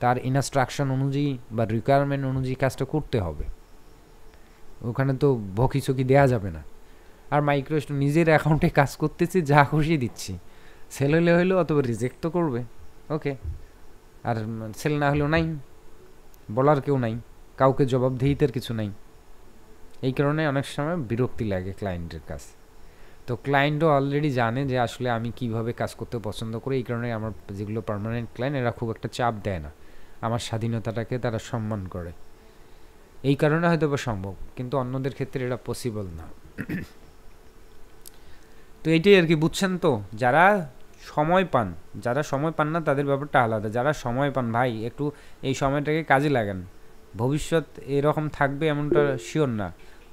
তার ইনস্ট্রাকশন অনুযায়ী বা রিকোয়ারমেন্ট অনুযায়ী কাজটা করতে হবে, ওখানে তো ভকি চকি দেওয়া যাবে না। আর মাইক্রো স্টক নিজের অ্যাকাউন্টে কাজ করতেছি, যা খুশি দিচ্ছি, সেল হলে হইলো অথবা রিজেক্ট তো করবে, ওকে, আর সেল না হলেও নাই, বলার কেউ নাই, কাউকে জবাবদিহিতার কিছু নাই। এই কারণে অনেক সময় বিরক্তি লাগে ক্লায়েন্টের কাজ। তো ক্লায়েন্টও অলরেডি জানে যে আসলে আমি কিভাবে কাজ করতে পছন্দ করি, এই কারণে আমার যেগুলো পার্মানেন্ট ক্লায়েন্ট এরা খুব একটা চাপ দেয় না, আমার স্বাধীনতাটাকে তারা সম্মান করে, এই কারণে হয়তো বা সম্ভব, কিন্তু অন্যদের ক্ষেত্রে এটা পসিবল না। তো এইটাই আর কি, বুঝছেন তো? যারা সময় পান, যারা সময় পান না তাদের ব্যাপারটা আলাদা, যারা সময় পান ভাই একটু এই সময়টাকে কাজে লাগান। ভবিষ্যৎ এরকম থাকবে এমনটা শিওর না,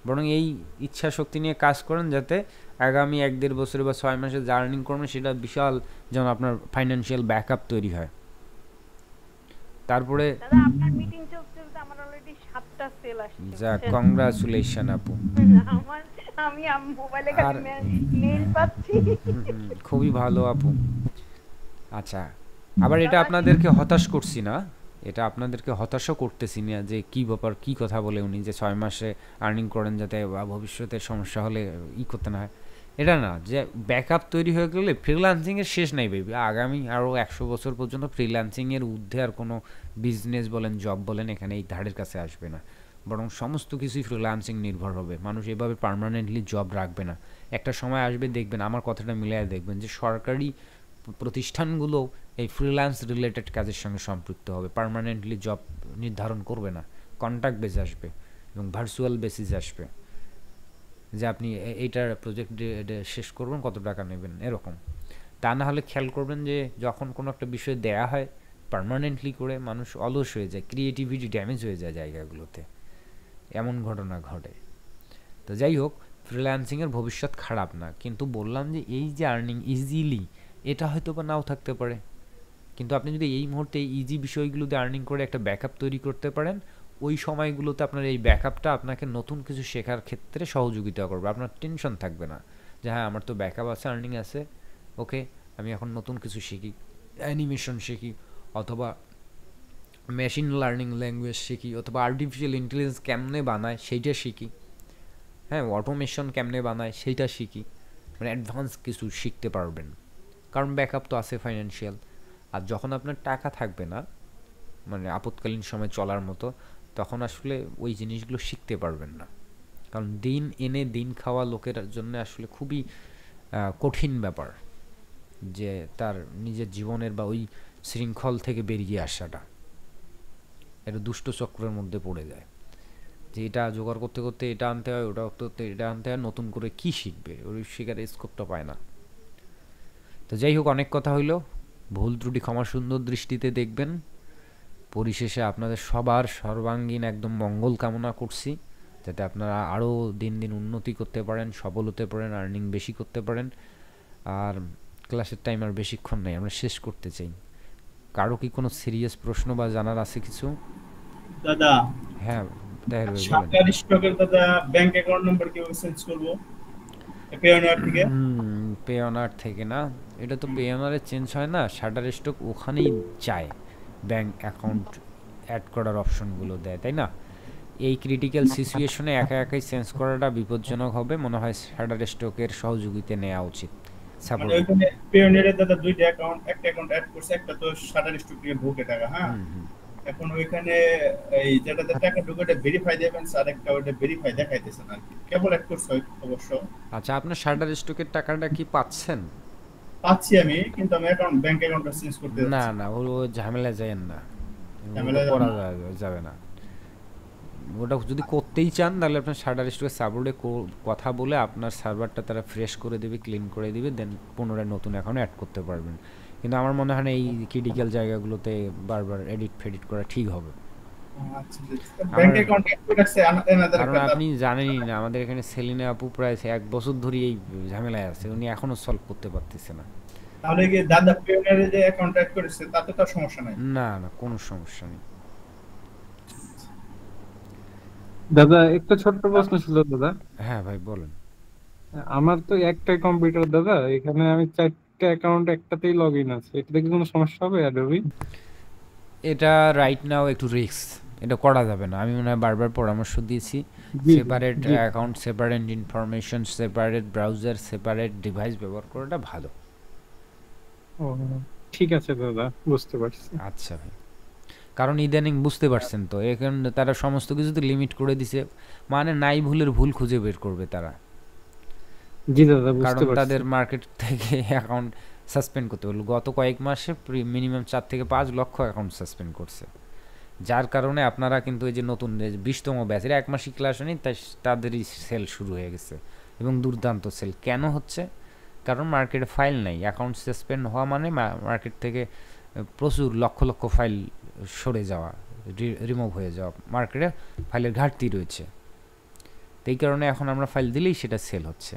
বরং এই ইচ্ছা শক্তি নিয়ে কাজ করেন যাতে আগামী 1-1.5 বছরে বা 6 মাসে যা আর্নিং করবেন সেটা বিশাল যেন আপনার ফাইন্যান্সিয়াল ব্যাকআপ তৈরি হয়। তারপরে দাদা আপনার মিটিং চলতে চলতে আমার অলরেডি 7টা সেল আসছে। যা কংগ্রাচুলেশন আপু, আমি মোবাইলে আর খালি মেইল পাচ্ছি। খুবই ভালো আপু। আচ্ছা, আবার এটা আপনাদেরকে হতাশ করছি না, এটা আপনাদেরকে হতাশও করতেছি না যে কি ব্যাপার, কি কথা বলে উনি যে 6 মাসে আর্নিং করেন যাতে ভবিষ্যতে সমস্যা হলে করতে না হয়, এটা না। যে ব্যাকআপ তৈরি হয়ে গেলে ফ্রিল্যান্সিংয়ের শেষ নাই বেবি, আগামী আরও 100 বছর পর্যন্ত ফ্রিল্যান্সিংয়ের ঊর্ধ্বে আর কোনো বিজনেস বলেন জব বলেন এখানে এই ধারের কাছে আসবে না, বরং সমস্ত কিছুই ফ্রিল্যান্সিং নির্ভর হবে। মানুষ এভাবে পার্মানেন্টলি জব রাখবে না, একটা সময় আসবে দেখবেন, আমার কথাটা মিলিয়ে দেখবেন যে সরকারি প্রতিষ্ঠানগুলো এই ফ্রিল্যান্স রিলেটেড কাজের সঙ্গে সম্পৃক্ত হবে, পার্মানেন্টলি জব নির্ধারণ করবে না, কন্ট্রাক্ট বেস আসবে এবং ভার্চুয়াল বেসিস আসবে, যে আপনি এইটার প্রজেক্ট শেষ করবেন কত টাকা নেবেন এরকম। তা না হলে খেয়াল করবেন যে যখন কোনো একটা বিষয় দেয়া হয় পার্মানেন্টলি করে, মানুষ অলস হয়ে যায়, ক্রিয়েটিভিটি ড্যামেজ হয়ে যায় জায়গাগুলোতে, এমন ঘটনা ঘটে। তো যাই হোক, ফ্রিল্যান্সিংয়ের ভবিষ্যৎ খারাপ না, কিন্তু বললাম যে এই যে আর্নিং ইজিলি, এটা হয়তো বা নাও থাকতে পারে, কিন্তু আপনি যদি এই মুহূর্তে ইজি বিষয়গুলোতে আর্নিং করে একটা ব্যাকআপ তৈরি করতে পারেন, ওই সময়গুলোতে আপনার এই ব্যাকআপটা আপনাকে নতুন কিছু শেখার ক্ষেত্রে সহযোগিতা করবে, আপনার টেনশন থাকবে না যে হ্যাঁ আমার তো ব্যাকআপ আছে, আর্নিং আছে, ওকে আমি এখন নতুন কিছু শিখি, অ্যানিমেশন শিখি, অথবা মেশিন লার্নিং ল্যাঙ্গুয়েজ শিখি, অথবা আর্টিফিশিয়াল ইন্টেলিজেন্স কেমনে বানায় সেইটা শিখি, হ্যাঁ অটোমেশন কেমনে বানায় সেইটা শিখি, মানে অ্যাডভান্স কিছু শিখতে পারবেন, কারণ ব্যাকআপ তো আছে ফাইন্যান্সিয়াল। আর যখন আপনার টাকা থাকবে না, মানে আপৎকালীন সময় চলার মতো, তখন আসলে ওই জিনিসগুলো শিখতে পারবেন না, কারণ দিন এনে দিন খাওয়া লোকের জন্য আসলে খুবই কঠিন ব্যাপার যে তার নিজের জীবনের বা ওই শৃঙ্খল থেকে বেরিয়ে আসাটা, এটা দুষ্ট চক্রের মধ্যে পড়ে যায়, যে এটা জোগাড় করতে করতে এটা আনতে হয়, ওটা করতে করতে এটা আনতে হয়, নতুন করে কি শিখবে, ওই শেখার স্কোপটা পায় না। তো যাই হোক, অনেক কথা হইলো, ভুল ত্রুটি ক্ষমা সুন্দর দৃষ্টিতে দেখবেন। পরিশেষে আপনাদের সবার সর্বাঙ্গীন একদম মঙ্গল কামনা করছি, যাতে আপনারা আরও দিন দিন উন্নতি করতে পারেন, সফল হতে পারেন, আর্নিং বেশি করতে পারেন। আর ক্লাসের টাইম আর বেশিক্ষণ নেই, আমরা শেষ করতে চাই। কারো কি কোনো সিরিয়াস প্রশ্ন বা জানার আছে কিছু? দাদা হ্যাঁ তাহের ভাই বলেন। শার্টার স্টকের দাদা ব্যাংক অ্যাকাউন্ট নাম্বার কিভাবে চেঞ্জ করব পেওনার থেকে? পেওনার থেকে না, এটা তো পেওনারে চেঞ্জ হয় না, শার্টার স্টক ওখানেই যায়, ব্যাংক অ্যাকাউন্ট অ্যাড করার অপশনগুলো দেয়, তাই না? এই ক্রিটিক্যাল সিচুয়েশনে একা একাই চেঞ্জ করাটা বিপজ্জনক হবে, মনে হয় শার্টার স্টকের সহযোগিতা নেওয়া উচিত। মানে ওখানে পেওনারে দাদা দুইটা অ্যাকাউন্ট, একটা অ্যাকাউন্ট অ্যাড করছে, একটা তো শার্টার স্টক থেকে ঢোকে টাকা, হ্যাঁ এখন ওইখানে এই যেটাতে টাকা ঢোকে ভেরিফাই দেবেন, আর একটা ওটা ভেরিফাই দেখাইতেছে না, কেবল অ্যাড করছে অবশ্য। আচ্ছা, আপনার শার্টার স্টকের টাকাটা কি পাচ্ছেন? পাচ্ছি আমি, কিন্তু আমি অ্যাকাউন্ট ব্যাংক অ্যাকাউন্টটা চেঞ্জ করতে যাচ্ছি। না না, ও ঝামেলা যায় না, ঝামেলা করা যাবে না। ওটা যদি করতেই চান তাহলে আপনার শার্টার স্টকের সার্ভারে কথা বলে আপনার সার্ভারটা তারা ফ্রেশ করে দেবে, ক্লিন করে দেবে, দেন পুনরায় নতুন অ্যাকাউন্ট অ্যাড করতে পারবেন। কিন্তু আমার মনে হয় না এই ক্রিটিক্যাল জায়গাগুলোতে বারবার এডিট ফেডিট করা ঠিক হবে। কারণ আপনি জানেনই না, আমাদের এখানে সেলিনা আপু প্রায় 1 বছর ধরে এই ঝামেলায় আছে, উনি এখনো সলভ করতে পারতেছে না। তাহলে কি দাদা পেওনারে যে অ্যাকাউন্ট অ্যাড করেছে তাতে তো সমস্যা নাই? না না, কোনো সমস্যা নেই। দাদা একটা ছোট্ট প্রশ্ন ছিল দাদা। হ্যাঁ ভাই বলেন। আমার তো একটাই কম্পিউটার দাদা, এখানে আমি 4টা অ্যাকাউন্ট একটাতেই লগ ইন আছে, এটাতে কি কোনো সমস্যা হবে অ্যাডোবি? এটা রাইট নাও একটু রিস্ক, এটা করা যাবে না। আমি মনে হয় বারবার পরামর্শ দিয়েছি, জি সেপারেট জি। Account, separate information, separate browser, separate device ব্যবহার করাটা ভালো। ও ঠিক আছে দাদা, বুঝতে পারছি। আচ্ছা ভাই, কারণ ইদানিং বুঝতে পারছেন তো, এখন তারা সমস্ত কিছুতে লিমিট করে দিছে, মানে নাই ভুলের ভুল খুঁজে বের করবে তারা। জি দাদা বুঝতে কারণ পারছি। তাদের মার্কেট থেকে অ্যাকাউন্ট সাসপেন্ড করতে হলো, গত কয়েক মাসে মিনিমাম 4 থেকে 5 লক্ষ অ্যাকাউন্ট সাসপেন্ড করছে। যার কারণে আপনারা কিন্তু এই যে নতুন 20তম ব্যাচের 1 মাসই ক্লাস হয়নি, তাই তাদেরই সেল শুরু হয়ে গেছে, এবং দুর্দান্ত সেল। কেন হচ্ছে? কারণ মার্কেটে ফাইল নাই। অ্যাকাউন্ট সাসপেন্ড হওয়া মানে মার্কেট থেকে প্রচুর লক্ষ লক্ষ ফাইল সরে যাওয়া, রিমুভ হয়ে যাওয়া, মার্কেটে ফাইলের ঘাটতি রয়েছে। তো এই কারণে এখন আমরা ফাইল দিলেই সেটা সেল হচ্ছে।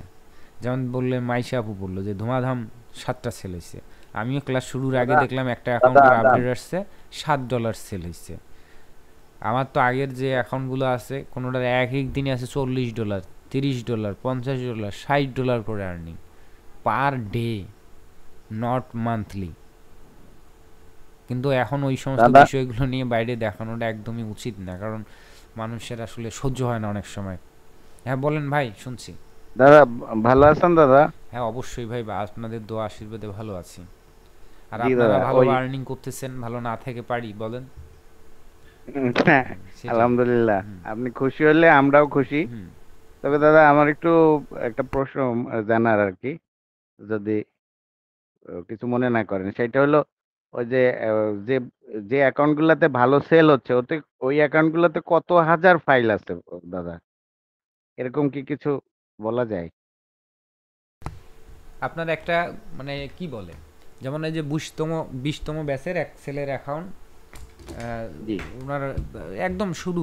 যেমন বললে মাইশা আপু বললো যে ধুমাধাম 7টা সেল হয়েছে, আমিও ক্লাস শুরুর আগে দেখলাম একটা অ্যাকাউন্টের আপডেট আসছে, $7 সেল হয়েছে। আমার তো আগের যে অ্যাকাউন্টগুলো আছে কোনোটার এক দিনে আছে $40, $30, $50, $60 করে earning per day, not monthly. কিন্তু এখন ওই সমস্ত বিষয়গুলো নিয়ে বাইরে দেখানোটা একদমই উচিত না, কারণ মানুষের আসলে সহ্য হয় না অনেক সময়। হ্যাঁ বলেন ভাই, শুনছি। দাদা ভালো আছেন দাদা? হ্যাঁ অবশ্যই ভাই, আপনাদের দোয়া আশীর্বাদে ভালো আছি। আর জি আপনারা দাদা, ভালো ওই আর্নিং করতেছেন, ভালো না থেকে পারি বলেন। সেটাই। আলহামদুলিল্লাহ, হুম, আপনি খুশি হলে আমরাও খুশি। হুম। তবে দাদা আমার একটু একটা প্রশ্ন জানার আর কি, যদি কিছু মনে না করেন। সেটা হলো ওই যে যে যে অ্যাকাউন্ট গুলাতে ভালো সেল হচ্ছে, ওতে ওই অ্যাকাউন্ট গুলাতে কত হাজার ফাইল আছে দাদা? এরকম কি কিছু বলা যায়? আপনার একটা মানে কি বলে, যেমন এই যে 20তম ব্যাচের এক সেলের অ্যাকাউন্ট, জি ওনার একদম শুরু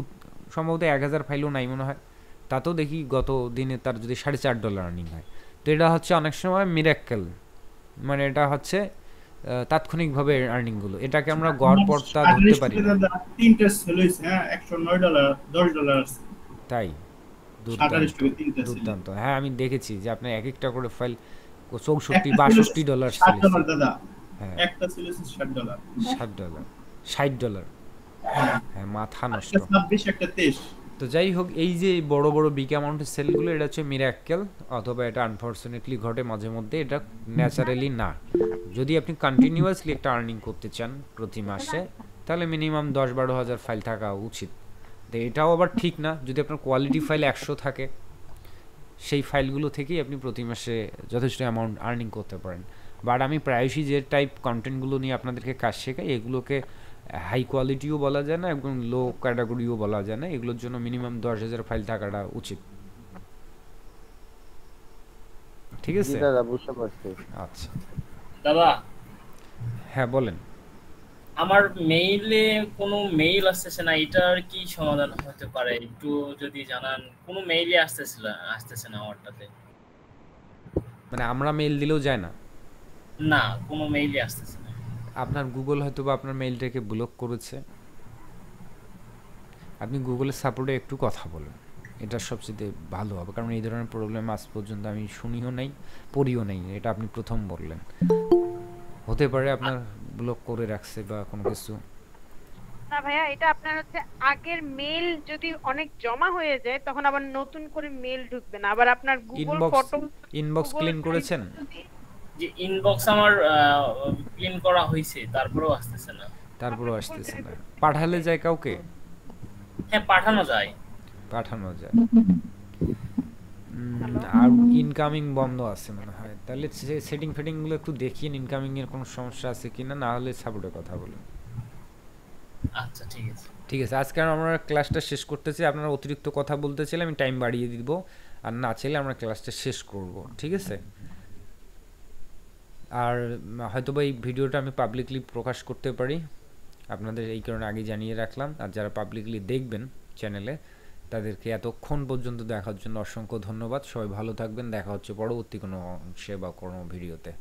সম্ভবত 1000 ফাইলও নাই মনে হয়, তাতেও দেখি গত দিনে তার যদি $4.5 আর্নিং হয়। তো এটা হচ্ছে অনেক সময় মিরাক্কেল, মানে এটা হচ্ছে তাৎক্ষণিকভাবে আর্নিংগুলো, এটাকে আমরা গড়পড়তা ধরতে পারি না। দাদা 3টা সেল হয়েছে, হ্যাঁ $109, $10 আছে। তাই? শাটার দুর্দান্ত, স্টকে 3টা সেল। দুর্দান্ত। হ্যাঁ আমি দেখেছি যে আপনার এক একটা করে ফাইল $64, একটা সেল $62 সেল $60 হয়েছে। দাদা, হ্যাঁ একটা সেল হয়েছে $60। $60, $60। হ্যাঁ মাথা নষ্ট। একটা 26, একটা 23। তো যাই হোক, এই যে বড় বড় বিগ অ্যামাউন্টের সেলগুলো, এটা হচ্ছে মিরাক্কেল, অথবা এটা আনফরচুনেটলি ঘটে মাঝে মধ্যে, এটা ন্যাচারালি না। যদি আপনি কন্টিনিউয়াসলি একটা আর্নিং করতে চান প্রতি মাসে, তাহলে মিনিমাম 10-12 হাজার ফাইল থাকা উচিত। তো এটাও আবার ঠিক না, যদি আপনার কোয়ালিটি ফাইল 100 থাকে, সেই ফাইলগুলো থেকেই আপনি প্রতি মাসে যথেষ্ট অ্যামাউন্ট আর্নিং করতে পারেন। বাট আমি প্রায়শই যে টাইপ কন্টেন্টগুলো নিয়ে আপনাদেরকে কাজ শেখাই, এগুলোকে হাই কোয়ালিটিও বলা যায় না এবং লো ক্যাটাগরিও বলা যায় না, এগুলোর জন্য মিনিমাম 10,000 ফাইল থাকাটা উচিত। ঠিক জি আছে? দাদা বুঝতে পারছি। আচ্ছা দাদা, হ্যাঁ বলেন। আমার মেইলে কোনো মেইল আসতেছে না, এটার কি সমাধান হতে পারে একটু যদি জানান। কোনো মেইলই আসতেছে না আমারটাতে। মানে আমরা মেইল দিলেও যায় না? না, কোনো মেইলই আসতেছে না। আপনার গুগল হয়তো বা আপনার মেইলটাকে ব্লক করেছে। আপনি গুগলের সাপোর্টে একটু কথা বলেন, এটা সবচেয়ে ভালো হবে, কারণ এই ধরনের প্রবলেম আজ পর্যন্ত আমি শুনিও নাই, পড়িও নাই, এটা আপনি প্রথম বললেন। হতে পারে আপনার ব্লক করে রাখছে বা কোনো কিছু। না ভাইয়া, এটা আপনার হচ্ছে আগের মেল যদি অনেক জমা হয়ে যায় তখন আবার নতুন করে মেল ঢুকবে না, আবার আপনার গুগল ফটো ইনবক্স ক্লিন করেছেন? যে ইনবক্স আমার ক্লিন করা হয়েছে, তারপরেও আসতেছে না। তারপরেও আসতেছে না? পাঠালে যায় কাউকে? হ্যাঁ পাঠানো যায়। পাঠানো যায়। আর ইনকামিং বন্ধ আছে মনে হয়, তাহলে সেটিং ফেটিং গুলো একটু দেখিয়ে ইনকামিং এর কোনো সমস্যা আছে কিনা, না হলে সাপোর্টে কথা বলুন। আচ্ছা ঠিক আছে। ঠিক আছে, আজকে আমরা ক্লাসটা শেষ করতেছি। আপনারা অতিরিক্ত কথা বলতে চাইলে আমি টাইম বাড়িয়ে দিব, আর না চাইলে আমরা ক্লাসটা শেষ করব, ঠিক আছে? আর হয়তোবা এই ভিডিওটা আমি পাবলিকলি প্রকাশ করতে পারি, আপনাদের এই কারণে আগে জানিয়ে রাখলাম। আর যারা পাবলিকলি দেখবেন চ্যানেলে, তাদেরকে এতক্ষণ পর্যন্ত দেখার জন্য অসংখ্য ধন্যবাদ। সবাই ভালো থাকবেন, দেখা হচ্ছে পরবর্তী কোনো অংশে বা কোনো ভিডিওতে।